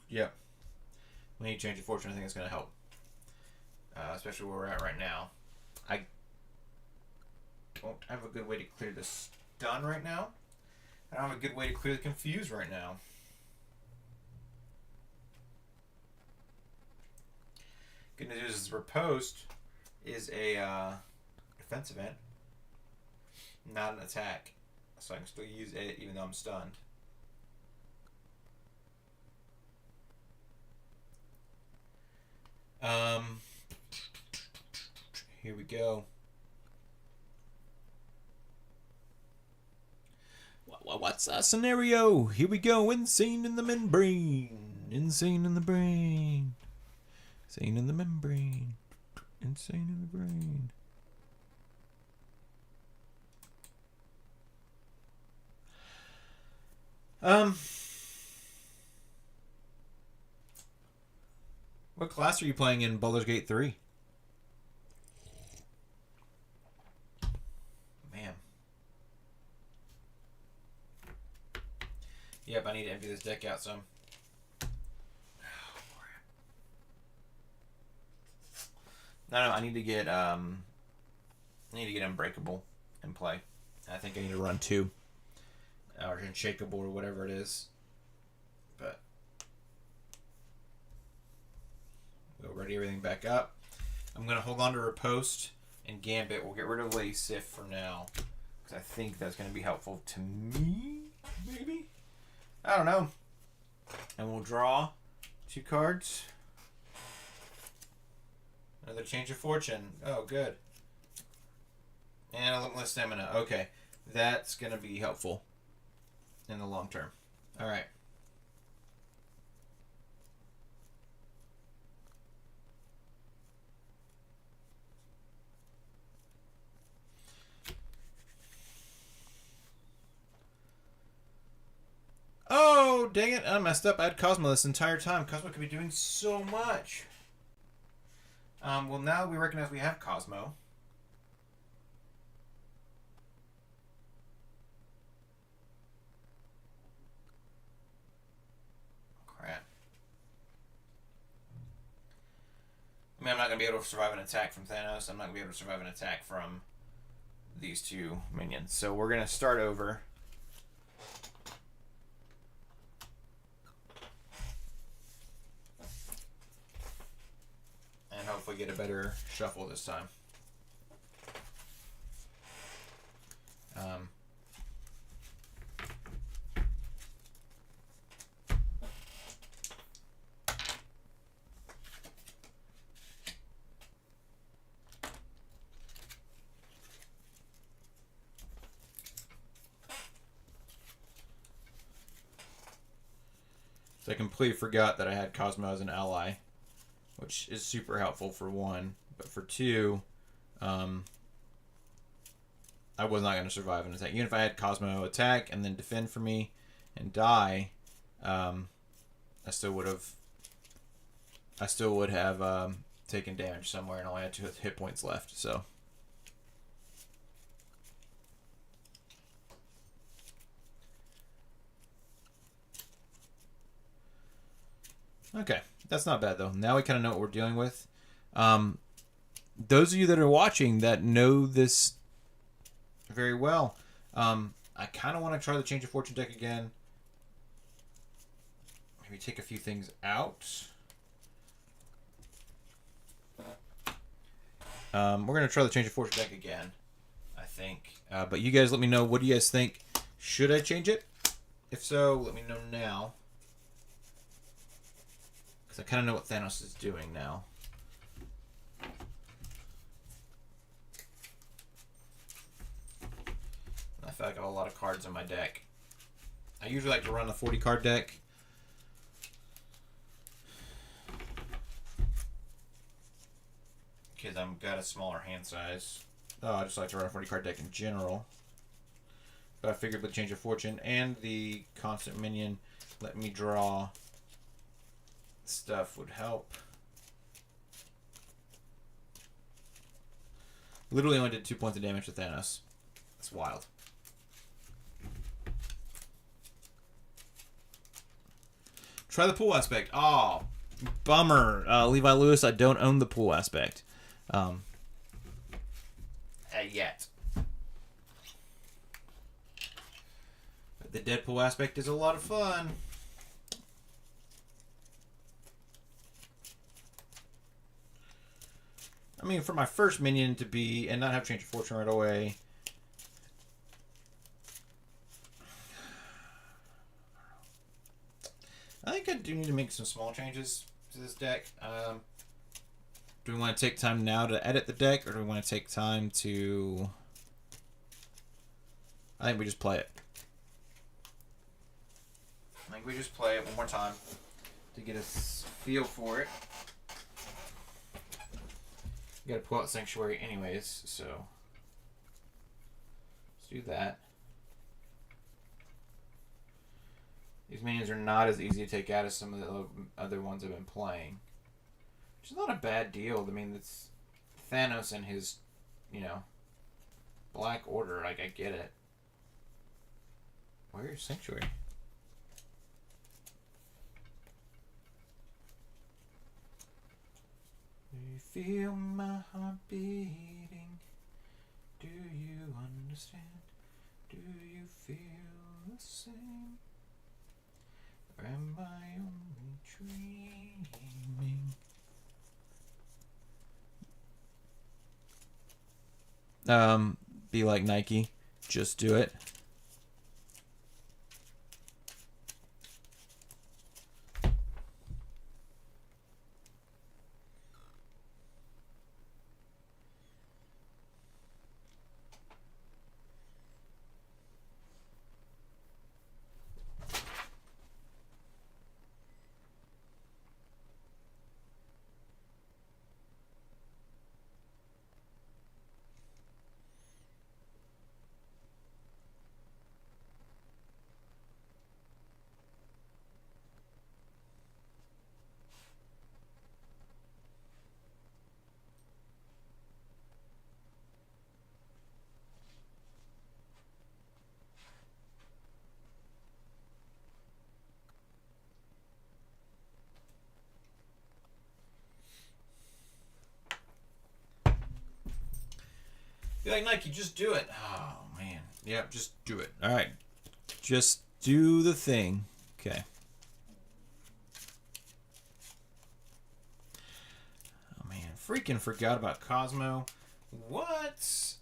Yep. We need Change of Fortune. I think it's going to help. Especially where we're at right now. I don't have a good way to clear the stun right now. I don't have a good way to clear the confuse right now. Good news is Riposte is a defense event, not an attack. So I can still use it even though I'm stunned. Here we go. What's our scenario? Here we go. Insane in the membrane. Insane in the brain. Insane in the membrane. Insane in the brain. What class are you playing in Baldur's Gate 3? Man. Yep, I need to empty this deck out some. No, I need to get Unbreakable in play. I think I need to run 2. Or Unshakable or whatever it is. But we'll ready everything back up. I'm going to hold on to Riposte and Gambit. We'll get rid of Lady Sif for now. Because I think that's going to be helpful to me, maybe? I don't know. And we'll draw 2 cards. Another Change of Fortune. Oh, good. And a limitless stamina. Okay. That's going to be helpful in the long term. All right. Oh, dang it. I messed up. I had Cosmo this entire time. Cosmo could be doing so much. Well, now we recognize we have Cosmo. Crap. I mean, I'm not going to be able to survive an attack from Thanos. I'm not going to be able to survive an attack from these 2 minions. So we're going to start over. And hopefully get a better shuffle this time. So I completely forgot that I had Cosmo as an ally, which is super helpful for 1, but for 2, I was not going to survive an attack. Even if I had Cosmo attack and then defend for me and die, I still would have taken damage somewhere and only had 2 hit points left. So Okay, that's not bad though. Now we kind of know what we're dealing with. Those of you that are watching that know this very well, I kind of want to try the Change of Fortune deck again. Maybe take a few things out. We're going to try the Change of Fortune deck again, I think. But you guys let me know, what do you guys think? Should I change it? If so, let me know now. Because I kind of know what Thanos is doing now. I feel like I have a lot of cards in my deck. I usually like to run a 40 card deck. Because I've got a smaller hand size. I just like to run a 40 card deck in general. But I figured with Change of Fortune and the constant minion, let me draw stuff would help. Literally only did 2 points of damage to Thanos. That's wild. Try the pool aspect. Oh, bummer. Levi Lewis, I don't own the pool aspect. Yet. But the Deadpool aspect is a lot of fun. I mean, for my first minion to be and not have Change of Fortune right away. I think I do need to make some small changes to this deck. Do we want to take time now to edit the deck, or do we want to take time to... I think we just play it. I think we just play it one more time to get a feel for it. You gotta pull out Sanctuary anyways, so... let's do that. These minions are not as easy to take out as some of the other ones I've been playing. Which is not a bad deal. I mean, it's Thanos and his, you know, Black Order. Like, I get it. Where is Sanctuary? Do you feel my heart beating? Do you understand? Do you feel the same? Or am I only dreaming? Be like Nike. Just do it. Be like Nike, just do it. Oh, man. Yep, just do it. All right. Just do the thing. Okay. Oh, man. Freaking forgot about Cosmo. What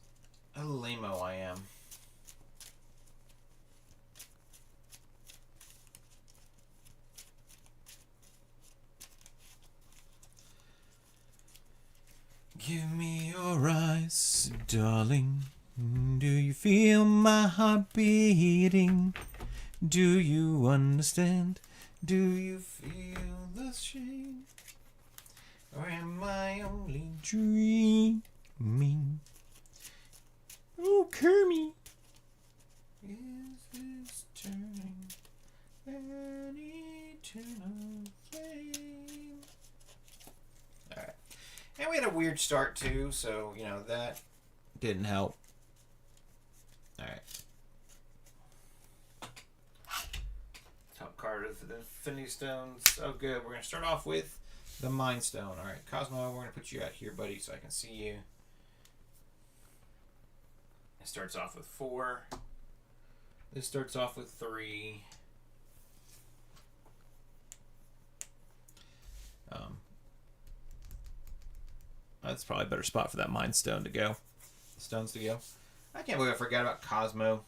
a lame-o I am. Give me your eyes, darling. Do you feel my heart beating? Do you understand? Do you feel the shame? Or am I only dreaming? Oh, Kermit. Is this turning an eternal flame? Alright. And we had a weird start too, so, you know, that didn't help. Alright. Top card of for the Infinity Stones. Oh, good. We're going to start off with the Mind Stone. All right, Cosmo, we're going to put you out here, buddy, so I can see you. It starts off with 4. This starts off with 3. That's probably a better spot for that Mind Stone to go. Stones to go. I can't believe I forgot about Cosmo.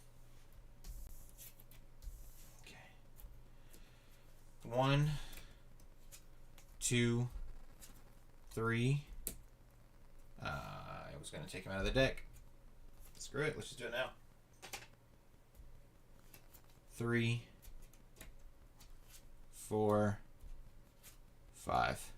Okay. 1, 2, 3. I was going to take him out of the deck. Screw it. Let's just do it now. 3, 4, 5.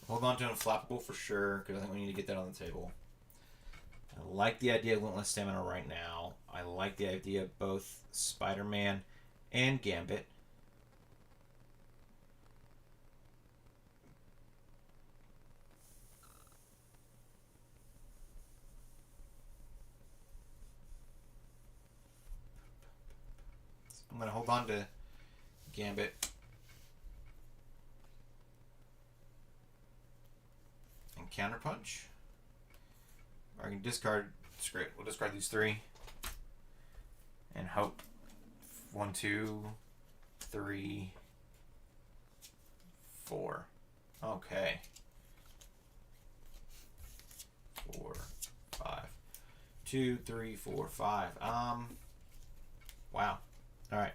Hold on to Unflappable for sure, because I think we need to get that on the table. I like the idea of Limitless Stamina right now. I like the idea of both Spider-Man and Gambit. I'm going to hold on to Gambit. And Counterpunch. Or I can discard. Screw it. We'll discard these 3. And hope. 1, 2, 3, 4. Okay. 4, 5. 2, 3, 4, 5. Wow. All right.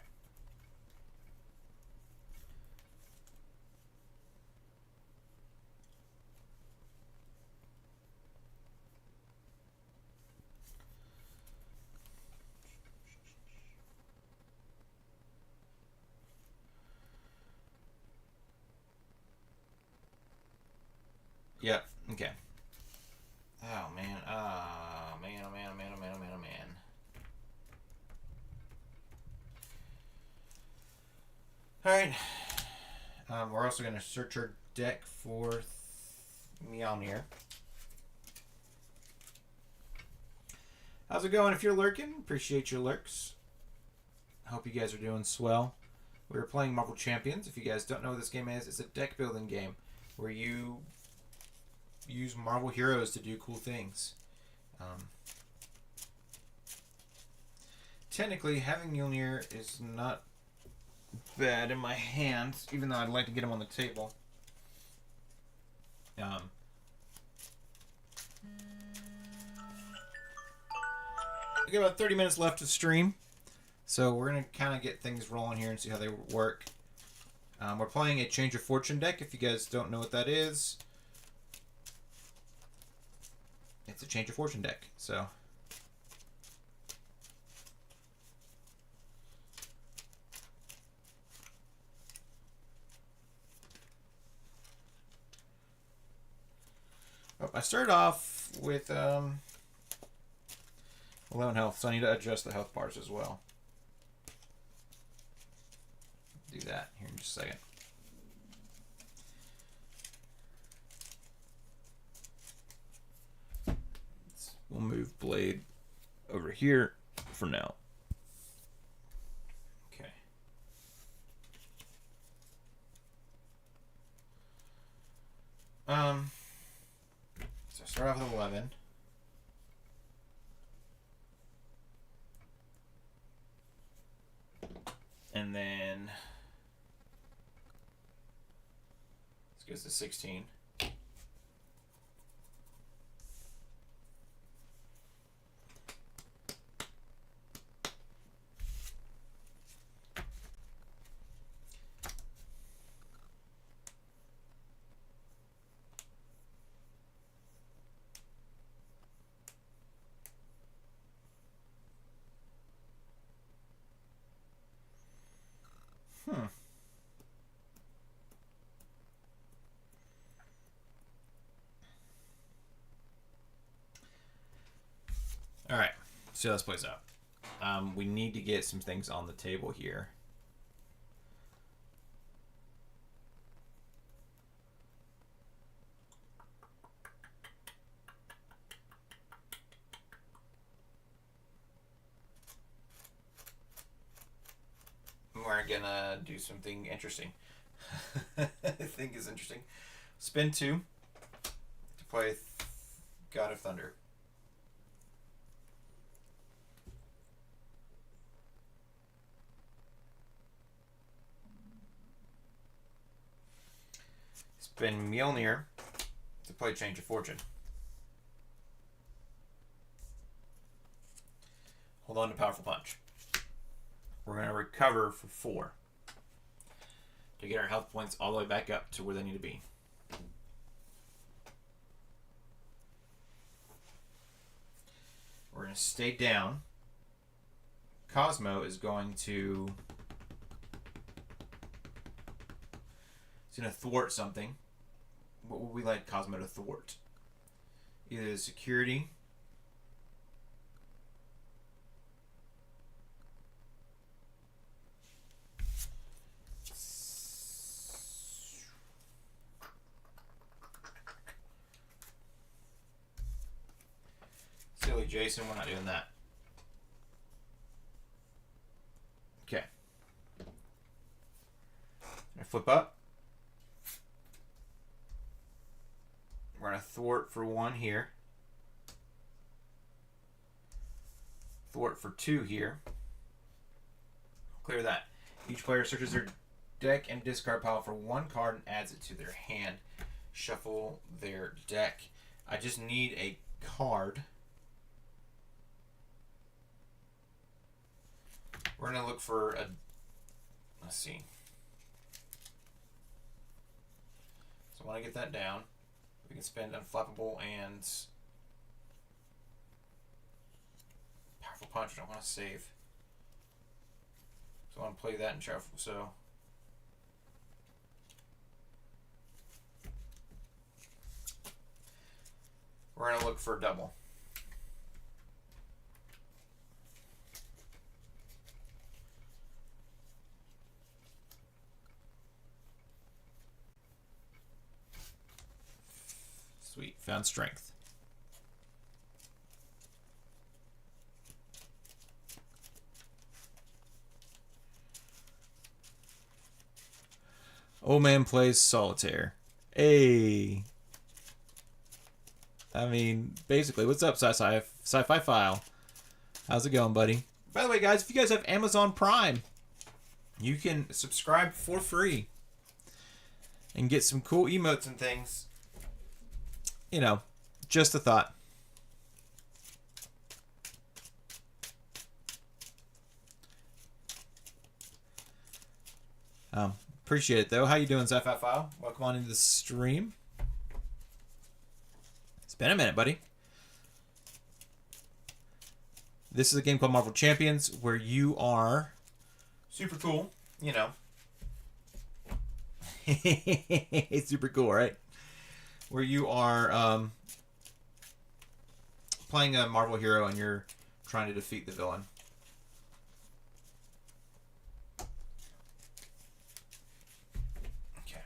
Yep. Okay. Oh man. Oh man. Oh man. Oh man. Oh man. Oh man. Oh man. All right. We're also going to search our deck for Mjolnir. How's it going if you're lurking? Appreciate your lurks. Hope you guys are doing swell. We're playing Marvel Champions. If you guys don't know what this game is, it's a deck building game where you use Marvel heroes to do cool things. Technically, having Mjolnir is not bad in my hands, even though I'd like to get him on the table. We got about 30 minutes left to stream, so we're going to kind of get things rolling here and see how they work. We're playing a Change of Fortune deck, if you guys don't know what that is. It's a Change of Fortune deck, so... Oh, I started off with 11 health, so I need to adjust the health bars as well. Do that here in just a second. We'll move Blade over here for now. Okay. So start off with 11. And then this goes to 16. see how this plays out. We need to get some things on the table here. We're gonna do something interesting. I think is interesting. Spin 2 to play God of Thunder. Spin Mjolnir to play Change of Fortune. Hold on to Powerful Punch. We're going to recover for 4 to get our health points all the way back up to where they need to be. We're going to stay down. Cosmo is going to... He's going to thwart something. What would we like Cosmo to thwart? Either the security... Silly Jason, we're not doing that. Okay. I'm gonna flip up. We're gonna thwart for 1 here. Thwart for 2 here. Clear that. Each player searches their deck and discard pile for 1 card and adds it to their hand. Shuffle their deck. I just need a card. We're going to look for a... Let's see. So when I get that down, we can spend Unflappable and... Powerful Punch. I don't want to save. So I want to play that and shuffle. So... We're going to look for a double. Sweet. Found strength. Old man plays solitaire. Hey. I mean, basically, what's up, Sci-Fi File? How's it going, buddy? By the way, guys, if you guys have Amazon Prime, you can subscribe for free and get some cool emotes and things. You know, just a thought. Appreciate it, though. How you doing, Sci-Fi File? Welcome on into the stream. It's been a minute, buddy. This is a game called Marvel Champions, where you are super cool, you know. It's super cool, right? Where you are playing a Marvel hero and you're trying to defeat the villain. Okay.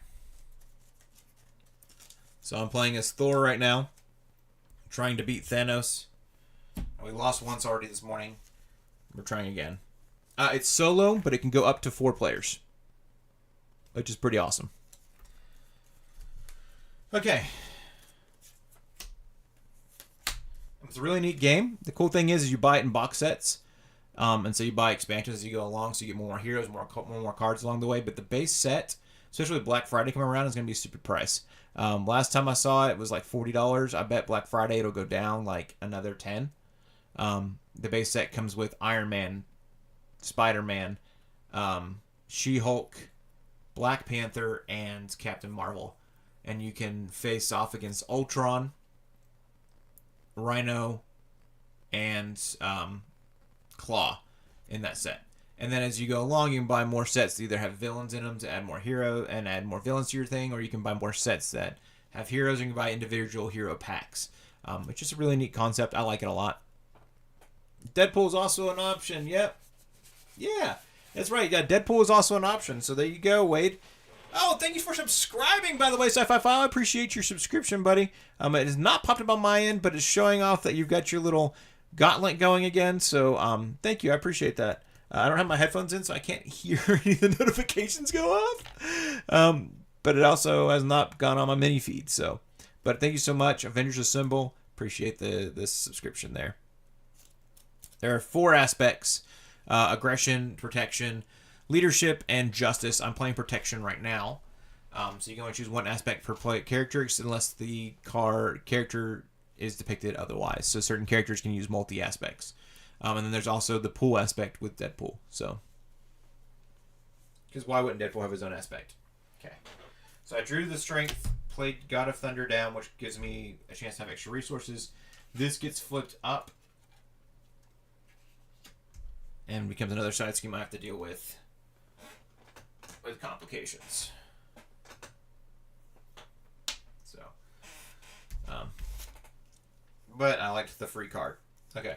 So I'm playing as Thor right now, trying to beat Thanos. We lost once already this morning. We're trying again. It's solo, but it can go up to 4 players, which is pretty awesome. Okay. It's a really neat game. The cool thing is you buy it in box sets. And so you buy expansions as you go along, so you get more heroes, more cards along the way. But the base set, especially with Black Friday coming around, is going to be a stupid price. Last time I saw it, it was like $40. I bet Black Friday it'll go down like another $10. The base set comes with Iron Man, Spider-Man, She-Hulk, Black Panther, and Captain Marvel. And you can face off against Ultron, Rhino, and Claw in that set. And then as you go along, you can buy more sets that either have villains in them to add more hero and add more villains to your thing, or you can buy more sets that have heroes, and you can buy individual hero packs, which is a really neat concept. I like it a lot. Deadpool is also an option. Yep. Yeah, that's right. Yeah, Deadpool is also an option. So there you go, Wade. Oh, thank you for subscribing, by the way, Sci-Fi File. I appreciate your subscription, buddy. It is not popped up on my end, but it's showing off that you've got your little gauntlet going again. So thank you. I appreciate that. I don't have my headphones in, so I can't hear any of the notifications go off. But it also has not gone on my mini feed. So, but thank you so much, Avengers Assemble. Appreciate the subscription there. There are 4 aspects: aggression, protection, leadership, and justice. I'm playing protection right now. So you can only choose one aspect per play character unless the character is depicted otherwise. So certain characters can use multi-aspects. And then there's also the pool aspect with Deadpool. So, because why wouldn't Deadpool have his own aspect? Okay. So I drew the strength, played God of Thunder down, which gives me a chance to have extra resources. This gets flipped up and becomes another side scheme I have to deal with complications. So, but I liked the free card. Okay.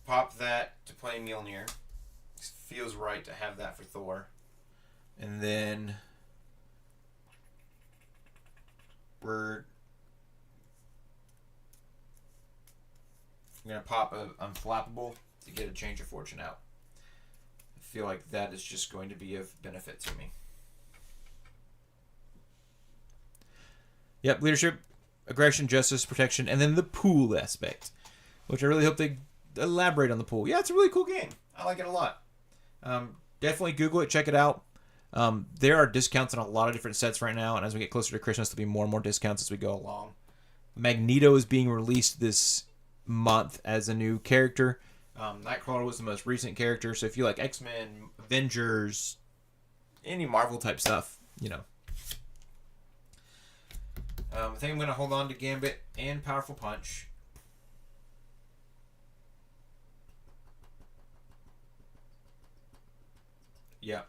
Pop that to play Mjolnir. Feels right to have that for Thor. And then we're going to pop a Unflappable to get a Change of Fortune out. I feel like that is just going to be of benefit to me. Yep, leadership, aggression, justice, protection, and then the pool aspect, which I really hope they elaborate on the pool. Yeah, it's a really cool game. I like it a lot. Definitely Google it, check it out. There are discounts on a lot of different sets right now, and as we get closer to Christmas, there'll be more and more discounts as we go along. Magneto is being released this month as a new character. Nightcrawler was the most recent character, so if you like X-Men, Avengers, any Marvel type stuff, you know. I think I'm going to hold on to Gambit and Powerful Punch. Yeah.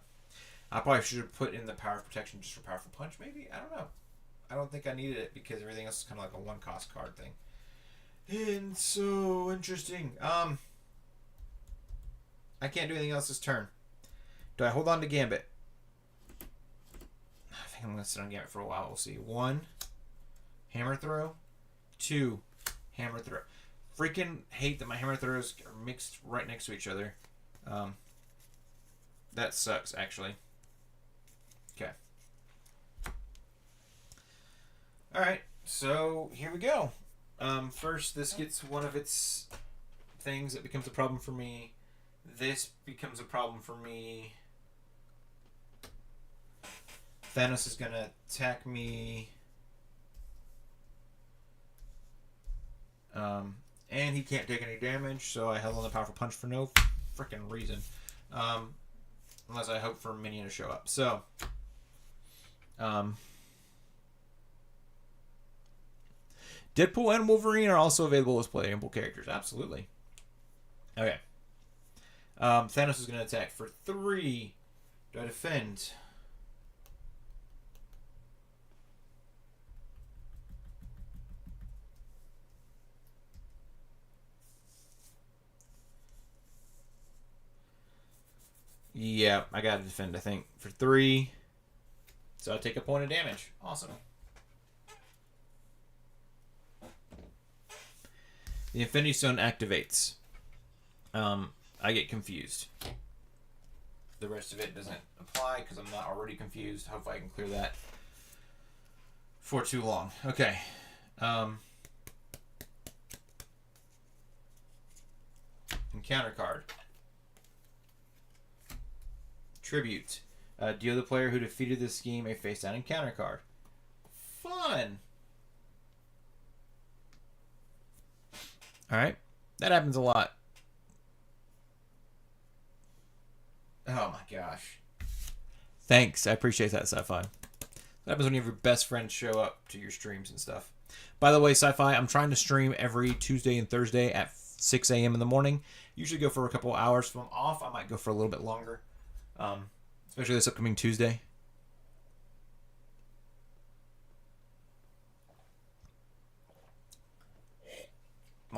I probably should have put in the Power of Protection just for Powerful Punch, maybe? I don't know. I don't think I needed it because everything else is kind of like a one-cost card thing. And so interesting. I can't do anything else this turn. Do I hold on to Gambit? I think I'm going to sit on Gambit for a while. We'll see. 1, Hammer Throw. 2, Hammer Throw. Freaking hate that my Hammer Throws are mixed right next to each other. That sucks, actually. Okay. Alright, so here we go. First, this gets one of its things that becomes a problem for me. This becomes a problem for me. Thanos is going to attack me. And he can't take any damage, so I held on the Powerful Punch for no freaking reason. Unless I hope for a minion to show up. So, Deadpool and Wolverine are also available as playable characters. Absolutely. Okay. Thanos is going to attack for 3. Do I defend? Yeah, I gotta defend, I think, for 3. So I'll take a point of damage. Awesome. The Infinity Stone activates. I get confused. The rest of it doesn't apply because I'm not already confused. Hopefully I can clear that for too long. Okay. Encounter card. Tribute. Deal the player who defeated this scheme a face-down encounter card. Fun! Alright. That happens a lot. Oh my gosh. Thanks. I appreciate that, Sci-Fi. That happens when you have your best friends show up to your streams and stuff. By the way, Sci-Fi, I'm trying to stream every Tuesday and Thursday at 6 a.m. in the morning. Usually go for a couple hours. If I'm off, I might go for a little bit longer. Especially this upcoming Tuesday.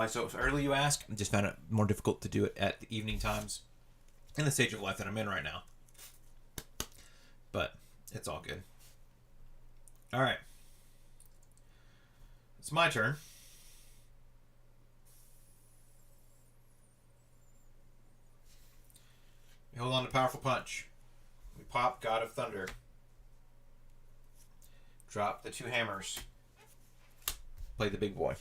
Why so early, you ask? I just found it more difficult to do it at the evening times in the stage of life that I'm in right now. But it's all good. All right. It's my turn. We hold on to Powerful Punch. We pop God of Thunder. Drop the 2 hammers. Play the big boy.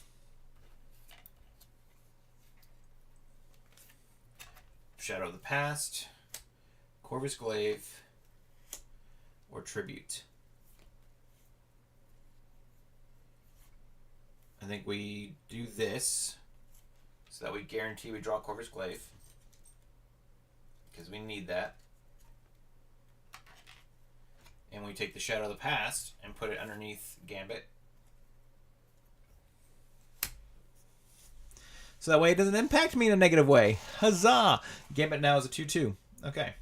Shadow of the Past, Corvus Glaive, or Tribute. I think we do this so that we guarantee we draw Corvus Glaive, because we need that. And we take the Shadow of the Past and put it underneath Gambit. So that way it doesn't impact me in a negative way. Huzzah! Gambit now is a 2/2. Okay.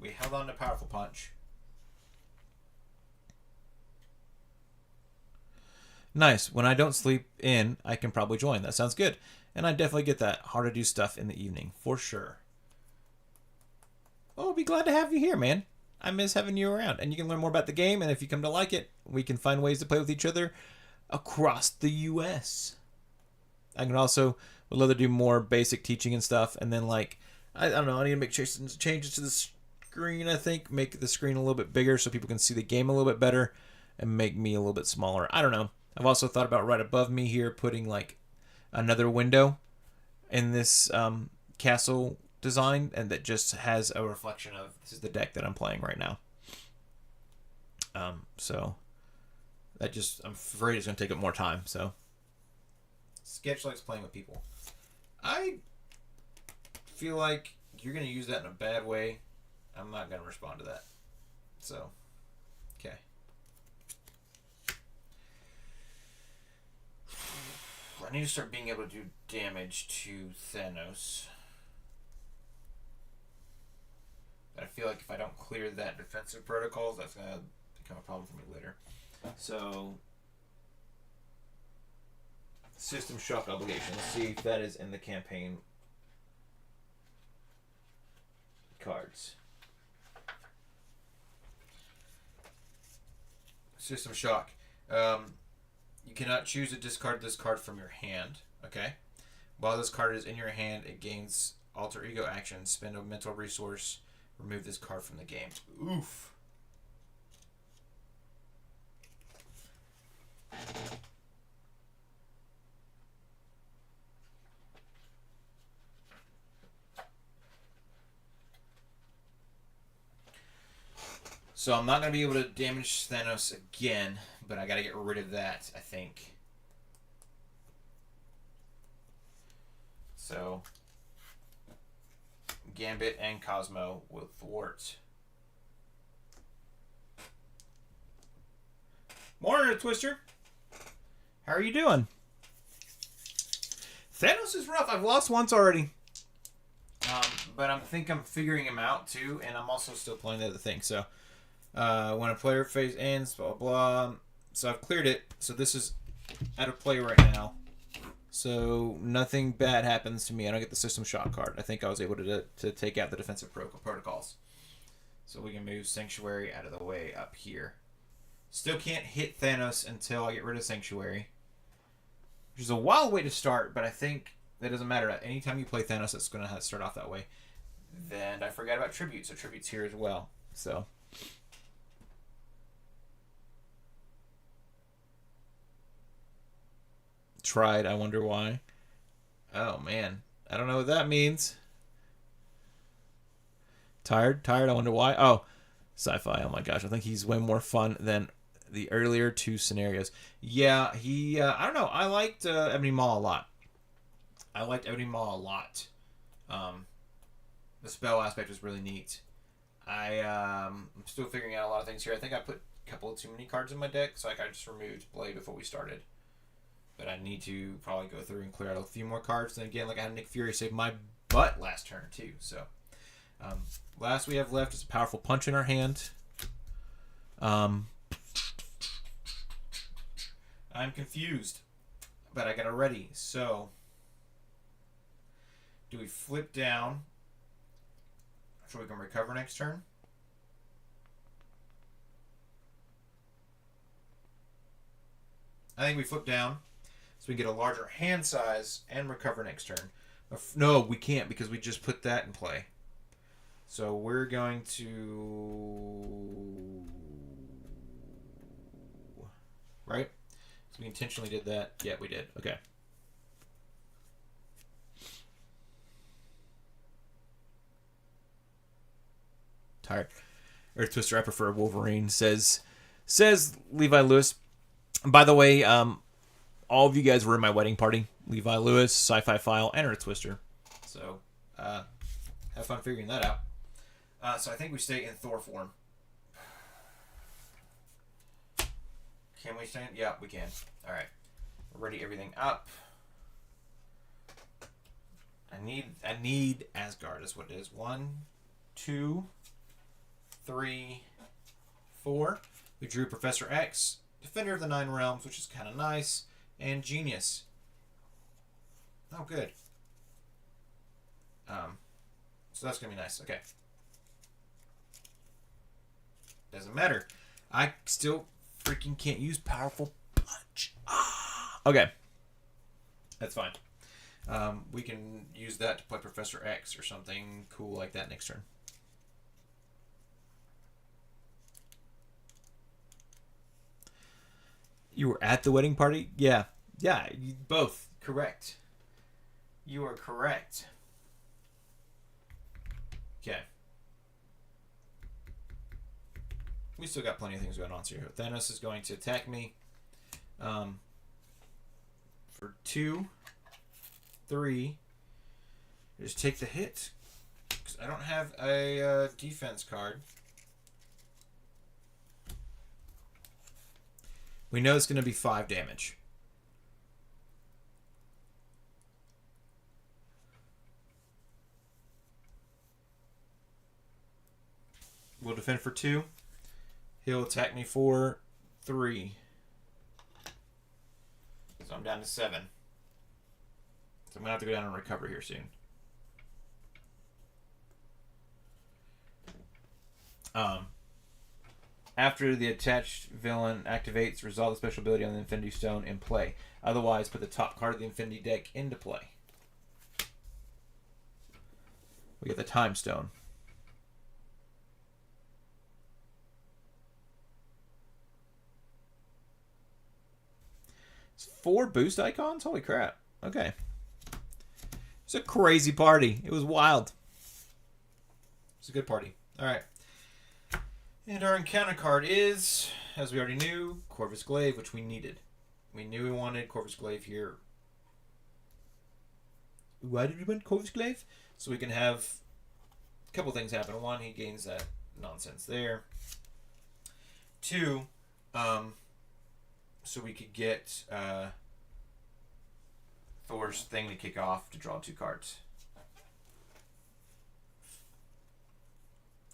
We held on to Powerful Punch. Nice. When I don't sleep in, I can probably join. That sounds good. And I definitely get that. Hard to do stuff in the evening, for sure. Oh, I'll be glad to have you here, man. I miss having you around. And you can learn more about the game, and if you come to like it, we can find ways to play with each other across the U.S. I can also would love to do more basic teaching and stuff, and then like I don't know, I need to make changes to the screen. I think make the screen a little bit bigger so people can see the game a little bit better, and make me a little bit smaller. I don't know. I've also thought about right above me here putting like another window in this castle design, and that just has a reflection of this is the deck that I'm playing right now. So that just I'm afraid it's gonna take up more time. So. Sketch likes playing with people. I feel like you're going to use that in a bad way. I'm not going to respond to that. So, okay. I need to start being able to do damage to Thanos. But I feel like if I don't clear that defensive protocols, that's going to become a problem for me later. So... System Shock Obligation. Let's see if that is in the campaign cards. System Shock. You cannot choose to discard this card from your hand. Okay. While this card is in your hand, it gains alter ego action. Spend a mental resource. Remove this card from the game. Oof. So I'm not going to be able to damage Thanos again, but I got to get rid of that, I think. So, Gambit and Cosmo will thwart. Morning, Twister. How are you doing? Thanos is rough. I've lost once already. But I think I'm figuring him out, too, and I'm also still playing the other thing, so... when a player phase ends, blah, blah, blah. So I've cleared it. So this is out of play right now. So nothing bad happens to me. I don't get the System Shock card. I think I was able to take out the defensive protocols. So we can move Sanctuary out of the way up here. Still can't hit Thanos until I get rid of Sanctuary. Which is a wild way to start, but I think that doesn't matter. Anytime you play Thanos, it's going to start off that way. Then I forgot about Tribute. So Tribute's here as well. So... Tried, I wonder why. Oh man, I don't know what that means. Tired, I wonder why. Oh, sci-fi. Oh my gosh, I think he's way more fun than the earlier 2 scenarios. Yeah, he. I don't know. I liked Ebony Maw a lot. The spell aspect was really neat. I'm still figuring out a lot of things here. I think I put a couple of too many cards in my deck, so I just removed Blade before we started. But I need to probably go through and clear out a few more cards. Then again, like I had Nick Fury save my butt last turn too. So, last we have left is a Powerful Punch in our hand. I'm confused. but I got it ready. So, do we flip down so we can recover next turn? I think we flip down so we get a larger hand size and recover next turn. No, we can't because we just put that in play. So we're going to... Right? So we intentionally did that. Yeah, we did. Okay. Tired. Earth Twister, I prefer Wolverine, says Levi Lewis. By the way, all of you guys were in my wedding party. Levi Lewis, Sci-Fi File, and Earth Twister. So, have fun figuring that out. So I think we stay in Thor form. Can we stay in? Yeah, we can. All right. Ready everything up. I need Asgard. That's what it is. 1, 2, 3, 4. We drew Professor X, Defender of the Nine Realms, which is kind of nice, and Genius. Oh, good. So that's gonna be nice. Okay. Doesn't matter. I still freaking can't use Powerful Punch. Okay. That's fine. We can use that to play Professor X or something cool like that next turn. You were at the wedding party? Yeah. Yeah, both. Correct. You are correct. Okay. We still got plenty of things going on here. Thanos is going to attack me for 2, 3. Just take the hit. Because I don't have a defense card. We know it's going to be 5 damage. We'll defend for 2. He'll attack me for 3. So I'm down to 7. So I'm going to have to go down and recover here soon. After the attached villain activates, resolve the special ability on the Infinity Stone in play. Otherwise, put the top card of the Infinity deck into play. We get the Time Stone. It's 4 boost icons? Holy crap. Okay. It's a crazy party. It was wild. It's a good party. Alright. And our encounter card is, as we already knew, Corvus Glaive, which we needed. We knew we wanted Corvus Glaive here. Why did we want Corvus Glaive? So we can have a couple things happen. 1, he gains that nonsense there. 2, so we could get Thor's thing to kick off to draw 2 cards.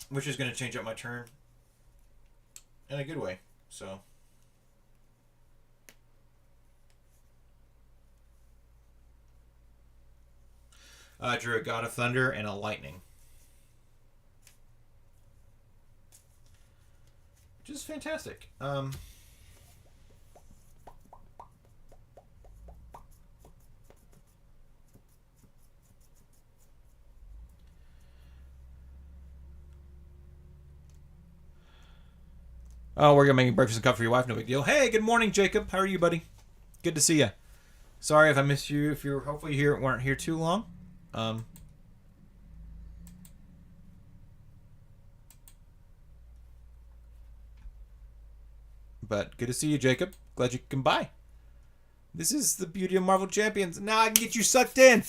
Which is going to change up my turn in a good way. So I drew a God of Thunder and a Lightning, which is fantastic. Oh, we're going to make breakfast and coffee for your wife. No big deal. Hey, good morning, Jacob. How are you, buddy? Good to see you. Sorry if I missed you. If you're hopefully here, weren't here too long. But good to see you, Jacob. Glad you can buy. This is the beauty of Marvel Champions. Now I can get you sucked in.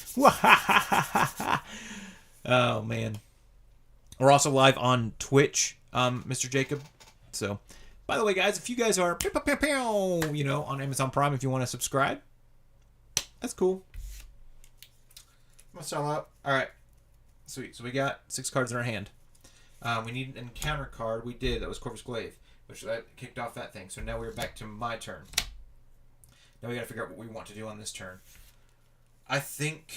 Oh, man. We're also live on Twitch, Mr. Jacob. So, by the way, guys, if you guys are, you know, on Amazon Prime, if you want to subscribe, that's cool. I'm going to sell out. All right. Sweet. So we got 6 cards in our hand. We need an encounter card. We did. That was Corvus Glaive, which that kicked off that thing. So now we're back to my turn. Now we got to figure out what we want to do on this turn. I think...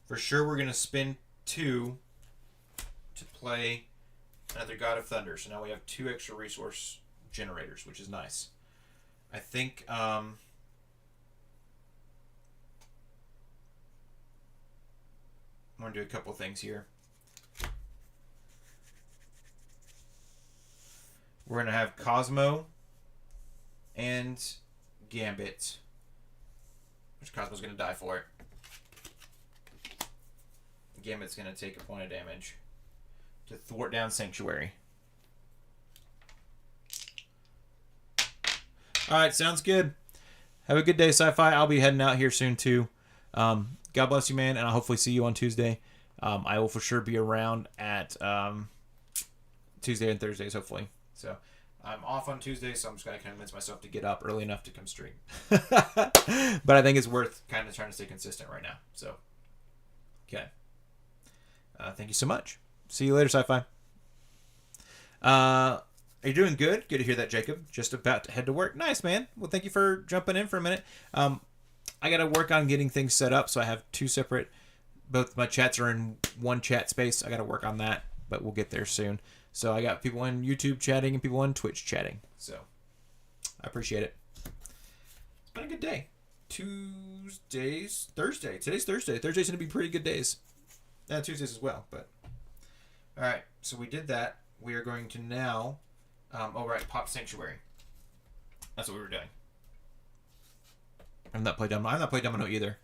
for sure we're going to spend 2 to play another God of Thunder. So now we have 2 extra resource generators, which is nice. I think... I'm going to do a couple things here. We're going to have Cosmo and Gambit, which Cosmo's going to die for it. Gambit's going to take a point of damage to thwart down Sanctuary. Alright, sounds good. Have a good day, Sci-Fi. I'll be heading out here soon, too. God bless you, man, and I'll hopefully see you on Tuesday. I will for sure be around at Tuesday and Thursdays, hopefully. So I'm off on Tuesday, so I'm just going to convince myself to get up early enough to come stream. But I think it's worth kind of trying to stay consistent right now. So, okay. Thank you so much. See you later, Sci-Fi. Are you doing good? Good to hear that, Jacob. Just about to head to work. Nice, man. Well, thank you for jumping in for a minute. I got to work on getting things set up, so I have 2 separate... both my chats are in one chat space. I got to work on that, but we'll get there soon. So I got people on YouTube chatting and people on Twitch chatting. So I appreciate it. It's been a good day. Thursday. Today's Thursday. Thursday's going to be pretty good days. Yeah, Tuesdays as well, but... Alright, so we did that. We are going to now... pop Sanctuary. That's what we were doing. I've not played Domino either.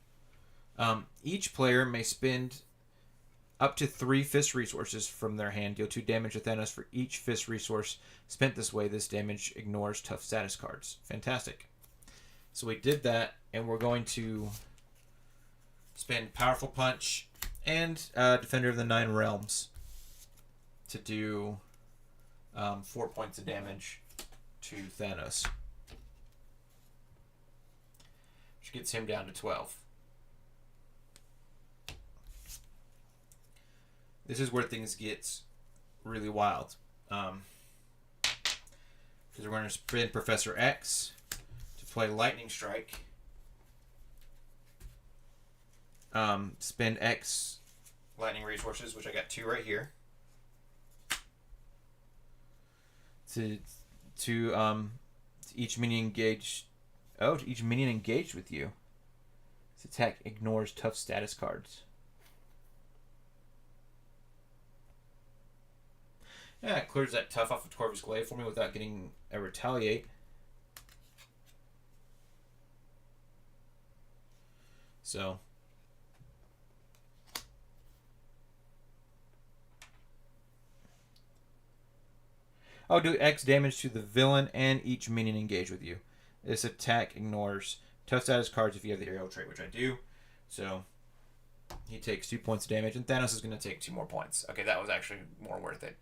Each player may spend up to 3 Fist resources from their hand. Deal 2 damage to Thanos for each Fist resource spent this way. This damage ignores tough status cards. Fantastic. So we did that, and we're going to spend Powerful Punch and Defender of the Nine Realms to do 4 points of damage to Thanos. Which gets him down to 12. This is where things get really wild. Because we're going to spend Professor X to play Lightning Strike. Spend X lightning resources, which I got 2 right here. To each minion engaged. Oh, to each minion engaged with you. This attack ignores tough status cards. Yeah, it clears that tough off of Corvus Glaive for me without getting a retaliate. So. Oh, do X damage to the villain and each minion engaged with you. This attack ignores tough status cards if you have the aerial trait, which I do. So, he takes 2 points of damage, and Thanos is going to take 2 more points. Okay, that was actually more worth it.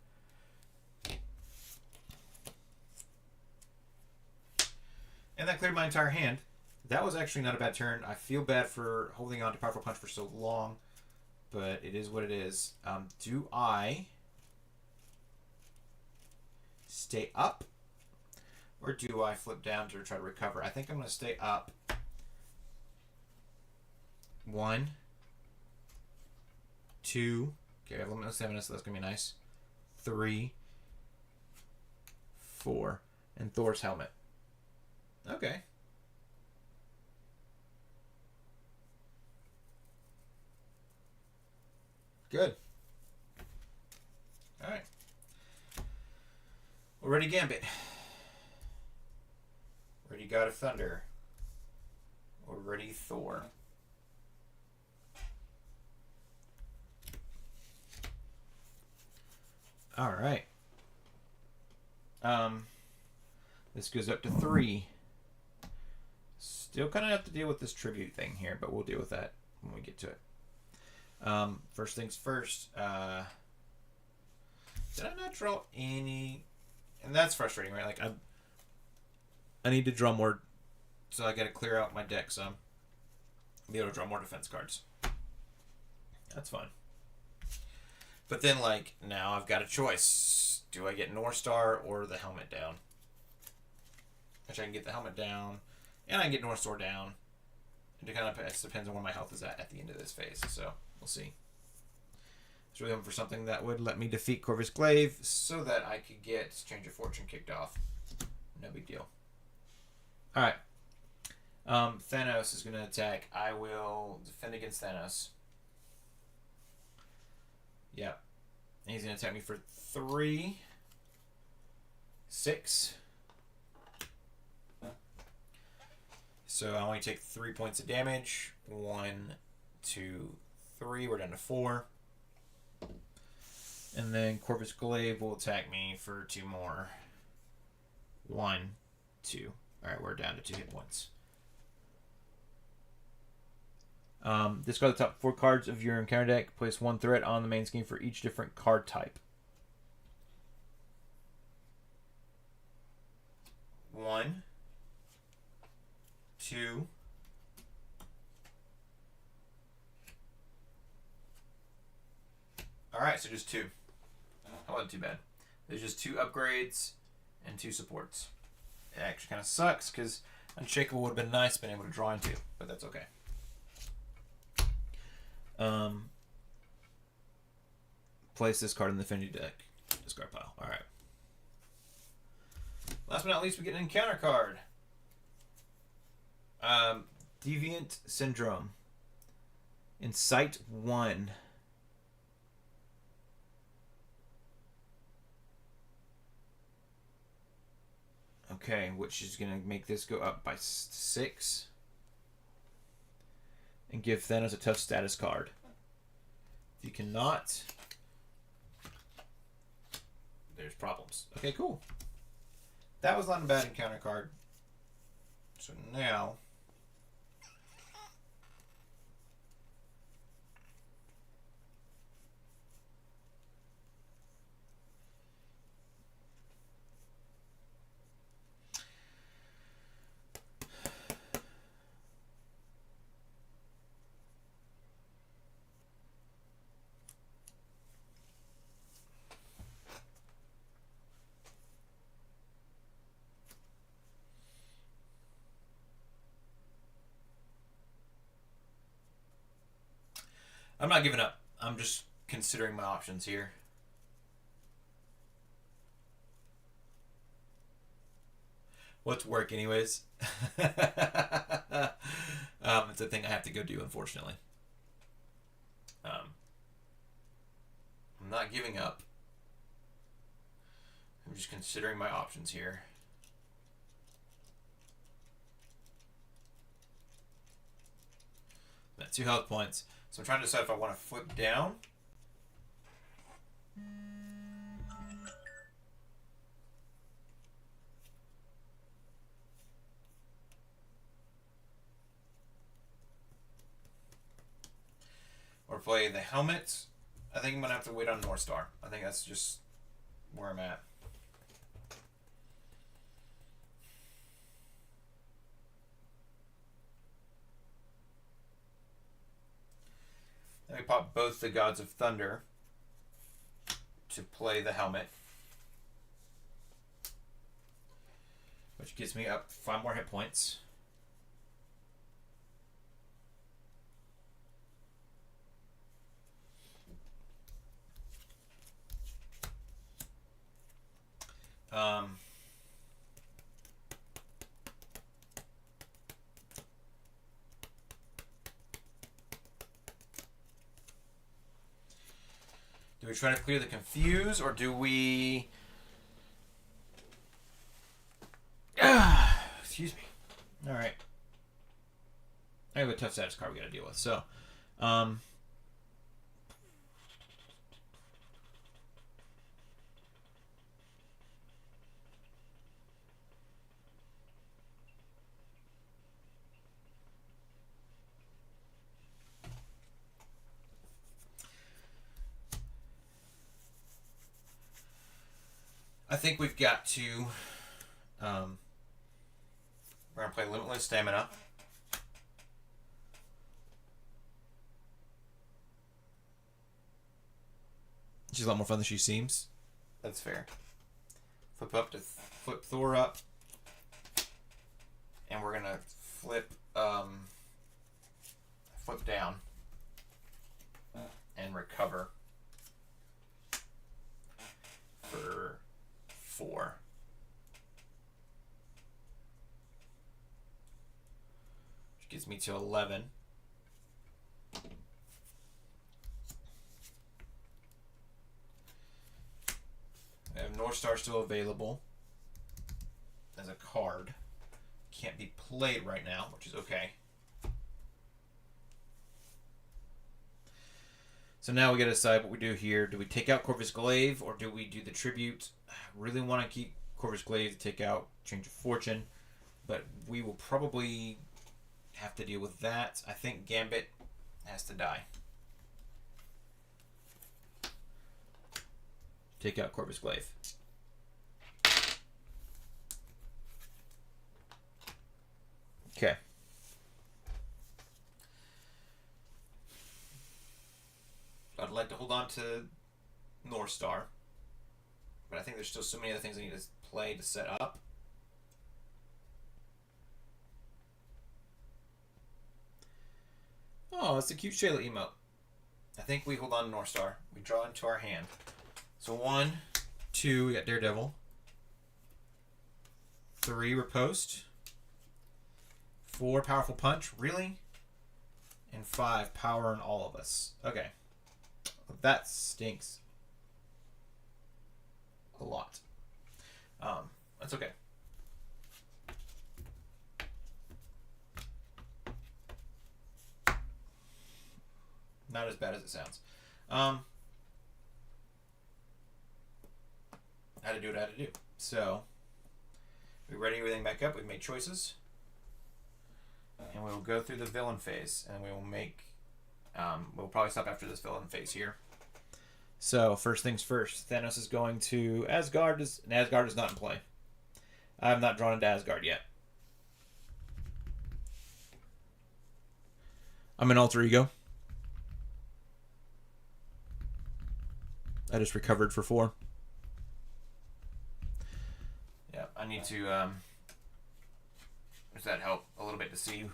And that cleared my entire hand. That was actually not a bad turn. I feel bad for holding on to Powerful Punch for so long, but it is what it is. Do I stay up, or do I flip down to try to recover? I think I'm going to stay up. 1, 2. Okay, I have limitless stamina, so that's going to be nice. 3, 4, and Thor's helmet. Okay. Good. All right. We're ready, Gambit. Ready, God of Thunder. We're ready, Thor. All right. This goes up to 3. Still kind of have to deal with this tribute thing here, but we'll deal with that when we get to it. First things first. Did I not draw any? And that's frustrating, right? Like I need to draw more, so I got to clear out my deck some. Be able to draw more defense cards. That's fun. But then, like, now I've got a choice. Do I get Northstar or the helmet down? Which I can get the helmet down, and I can get Northstar down. It kind of depends on where my health is at the end of this phase, so we'll see. I was really hoping for something that would let me defeat Corvus Glaive so that I could get Change of Fortune kicked off. No big deal. Alright. Thanos is going to attack. I will defend against Thanos. Yep. And he's going to attack me for 3. 6. So I only take 3 points of damage. 1, 2, 3. We're down to 4. And then Corvus Glaive will attack me for 2 more. 1, 2. Alright, we're down to 2 hit points. Discard the top 4 cards of your encounter deck. Place 1 threat on the main scheme for each different card type. 1, 2. Alright, so just 2. That wasn't too bad. There's just 2 upgrades and 2 supports. It actually kind of sucks because Unshakable would have been nice being able to draw into, but that's okay. Place this card in the Affinity deck. Discard pile. Alright. Last but not least, we get an encounter card. Deviant Syndrome. Incite 1. Okay, which is going to make this go up by 6. And give Thanos a tough status card. If you cannot, there's problems. Okay, cool. That was not a bad encounter card. So now, I'm not giving up. I'm just considering my options here. What's work anyways? It's a thing I have to go do, unfortunately. I'm not giving up. I'm just considering my options here. I'm at 2 health points. So I'm trying to decide if I want to flip down. Or play the helmet. I think I'm going to have to wait on Northstar. I think that's just where I'm at. Then we pop both the Gods of Thunder to play the helmet, which gives me up 5 more hit points. Do we try to clear the Confuse, or do we... Excuse me. Alright. I have a tough status card we gotta deal with, so... I think we've got to... we're going to play Limitless Stamina. She's a lot more fun than she seems. That's fair. Flip up to flip Thor up. And we're gonna flip flip down and recover for 4. Which gets me to 11. I have North Star still available as a card. Can't be played right now, which is okay. So now we got to decide what we do here. Do we take out Corvus Glaive or do we do the tribute? I really want to keep Corvus Glaive to take out Change of Fortune, but we will probably have to deal with that. I think Gambit has to die. Take out Corvus Glaive. Okay. I'd like to hold on to North Star, but I think there's still so many other things I need to play to set up. Oh, it's a cute Shayla emote. I think we hold on to North Star. We draw into our hand. So 1, 2, we got Daredevil. 3, Riposte. 4, Powerful Punch. Really? And 5, Power in All of Us. Okay. That stinks a lot. That's okay. Not as bad as it sounds. I had to do what I had to do. So, we ready everything back up. We've made choices. And we will go through the villain phase. And we will make... we'll probably stop after this villain phase here. So, first things first. Thanos is going to Asgard. And Asgard is not in play. I have not drawn into Asgard yet. I'm an alter ego. I just recovered for 4. Yeah, I need to... does that help a little bit to see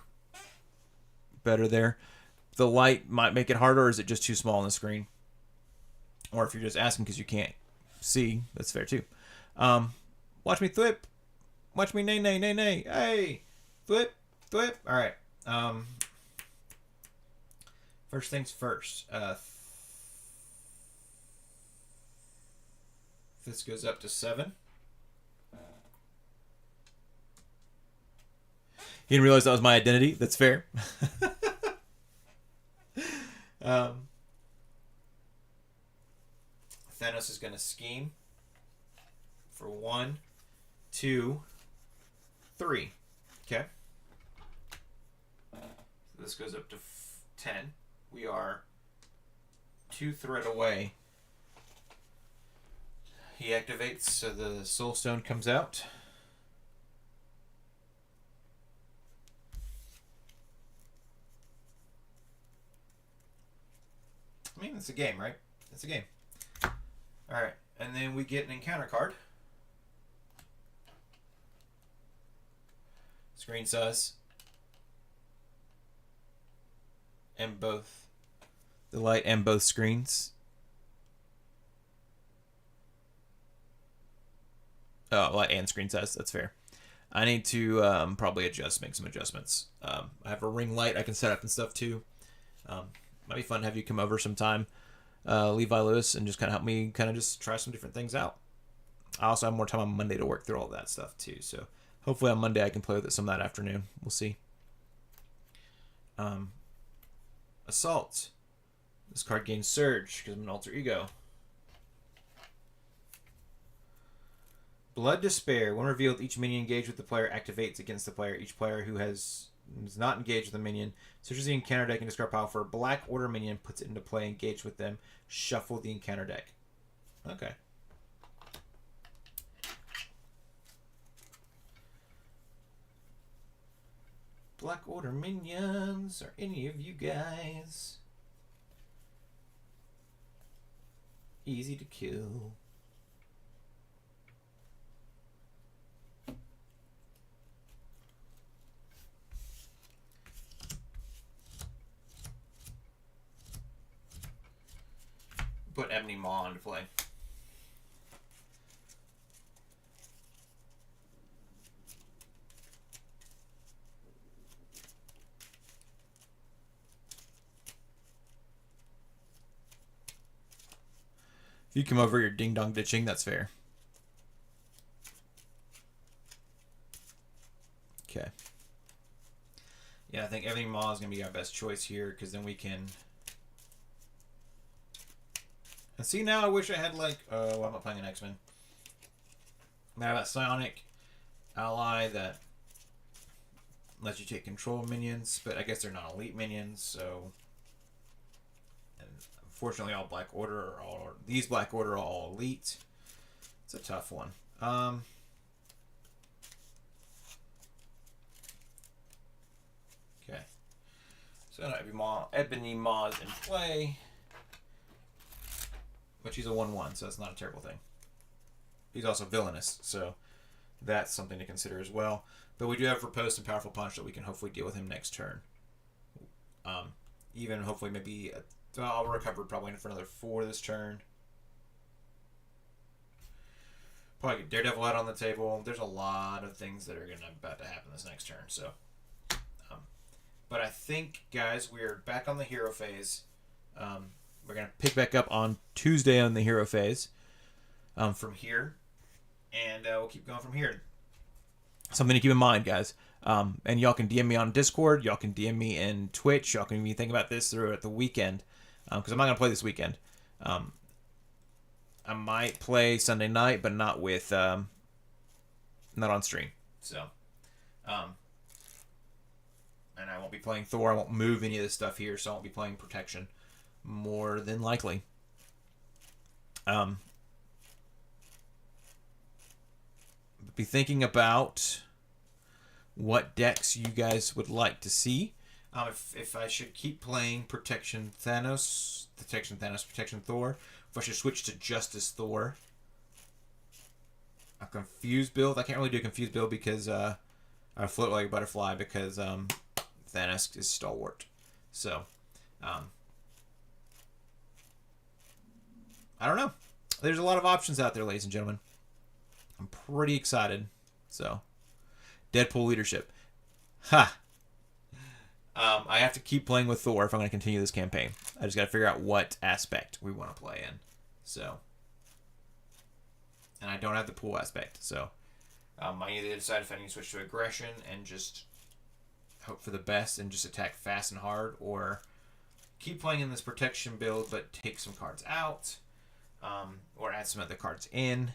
better there? The light might make it harder, or is it just too small on the screen? Or if you're just asking because you can't see, that's fair too. Watch me thwip. Watch me nay nay nay nay. Hey, thwip thwip. All right. First things first. This goes up to 7. He didn't realize that was my identity. That's fair. Thanos is going to scheme for 1, 2, 3. Okay. So this goes up to 10. We are 2 threat away. He activates, so the Soul Stone comes out. I mean, it's a game, right? It's a game. Alright, and then we get an encounter card. Screen size. And both the light and both screens. Oh, light and screen size, that's fair. I need to probably make some adjustments. I have a ring light I can set up and stuff too. Might be fun to have you come over sometime, Levi Lewis, and just kind of help me kind of just try some different things out. I also have more time on Monday to work through all that stuff too, so hopefully on Monday I can play with it some that afternoon. We'll see. Assault. This card gains Surge because I'm an alter ego. Blood Despair. When revealed, each minion engaged with the player activates against the player. Each player who is not engaged with a minion searches the encounter deck and discard pile for a Black Order minion, puts it into play, engaged with them, shuffle the encounter deck. Okay. Black Order minions, are any of you guys? Easy to kill. Put Ebony Maw into play. If you come over, you're ding-dong ditching, that's fair. Okay. Yeah, I think Ebony Maw is going to be our best choice here, because then we can... And see, now I wish I had, like... Oh, I'm not playing an X-Men. I have that Psionic ally that lets you take control of minions, but I guess they're not elite minions, so... And unfortunately, all Black Order are all... These Black Order are all elite. It's a tough one. Okay. So Ebony Maw is in play. But she's a 1/1, so that's not a terrible thing. He's also villainous, so that's something to consider as well. But we do have Riposte and Powerful Punch that we can hopefully deal with him next turn. Even hopefully maybe... I'll recover probably for another 4 this turn. Probably get Daredevil out on the table. There's a lot of things that are about to happen this next turn, so... But I think, guys, we're back on the hero phase. We're going to pick back up on Tuesday on the hero phase from here. And we'll keep going from here. Something to keep in mind, guys. And y'all can DM me on Discord. Y'all can DM me in Twitch. Y'all can even think about this throughout the weekend. Because I'm not going to play this weekend. I might play Sunday night, but not with... not on stream. So... and I won't be playing Thor. I won't move any of this stuff here, so I won't be playing Protection. More than likely. Be thinking about what decks you guys would like to see. If I should keep playing Protection Thanos, Protection Thor. If I should switch to Justice Thor. A confused build. I can't really do a confused build because I float like a butterfly because Thanos is stalwart. So, I don't know. There's a lot of options out there, ladies and gentlemen. I'm pretty excited. So, Deadpool leadership. Ha! I have to keep playing with Thor if I'm going to continue this campaign. I just got to figure out what aspect we want to play in. So, and I don't have the pool aspect. So, I either decide if I need to switch to aggression and just hope for the best and just attack fast and hard, or keep playing in this protection build but take some cards out, or add some other cards in.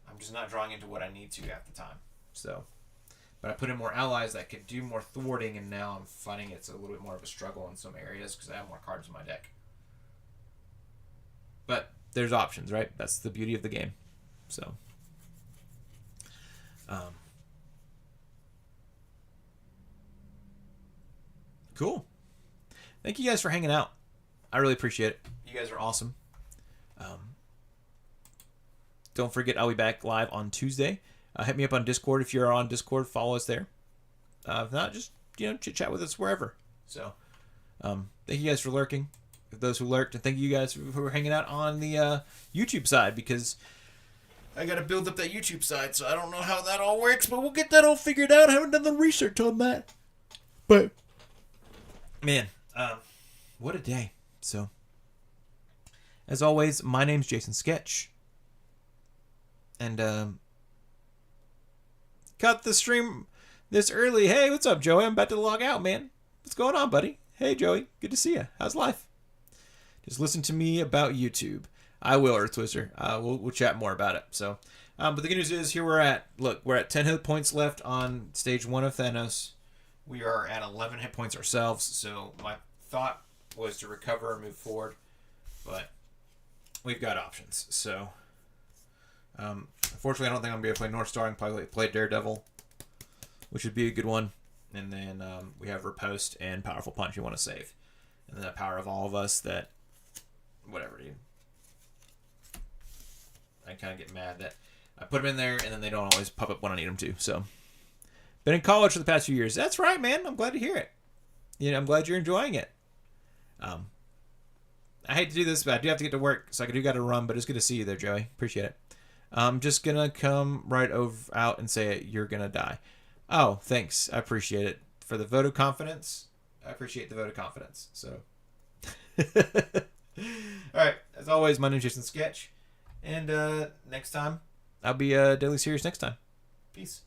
I'm just not drawing into what I need to at the time. So, but I put in more allies that could do more thwarting, and now I'm finding it's a little bit more of a struggle in some areas because I have more cards in my deck. But there's options, right? That's the beauty of the game. So, cool. Thank you guys for hanging out. I really appreciate it. You guys are awesome. Don't forget, I'll be back live on Tuesday. Hit me up on Discord if you're on Discord. Follow us there. If not, just chit chat with us wherever. So, thank you guys for lurking. Those who lurked, and thank you guys for hanging out on the YouTube side, because I got to build up that YouTube side, so I don't know how that all works, but we'll get that all figured out. I haven't done the research on that. But, man, what a day. So, as always, my name's Jason Sketch. And, cut the stream this early. Hey, what's up, Joey? I'm about to log out, man. What's going on, buddy? Hey, Joey. Good to see you. How's life? Just listen to me about YouTube. I will, Earth Twister. We'll chat more about it. So, but the good news is here we're at. Look, we're at 10 hit points left on stage 1 of Thanos. We are at 11 hit points ourselves. So my thought was to recover and move forward, but we've got options. So, unfortunately, I don't think I'm gonna be able to play North Star and probably play Daredevil, which would be a good one. And then we have Riposte and Powerful Punch you want to save, and then the power of all of us that. Whatever, dude. I kind of get mad that I put them in there and then they don't always pop up when I need them to. So, been in college for the past few years. That's right, man. I'm glad to hear it. I'm glad you're enjoying it. I hate to do this, but I do have to get to work, so I do got to run. But it's good to see you there, Joey. Appreciate it. I'm just gonna come right out and say it. You're gonna die. Oh, thanks. I appreciate it for the vote of confidence. I appreciate the vote of confidence. So, all right. As always, my name's Jason Sketch, and next time I'll be daily serious. Next time, peace.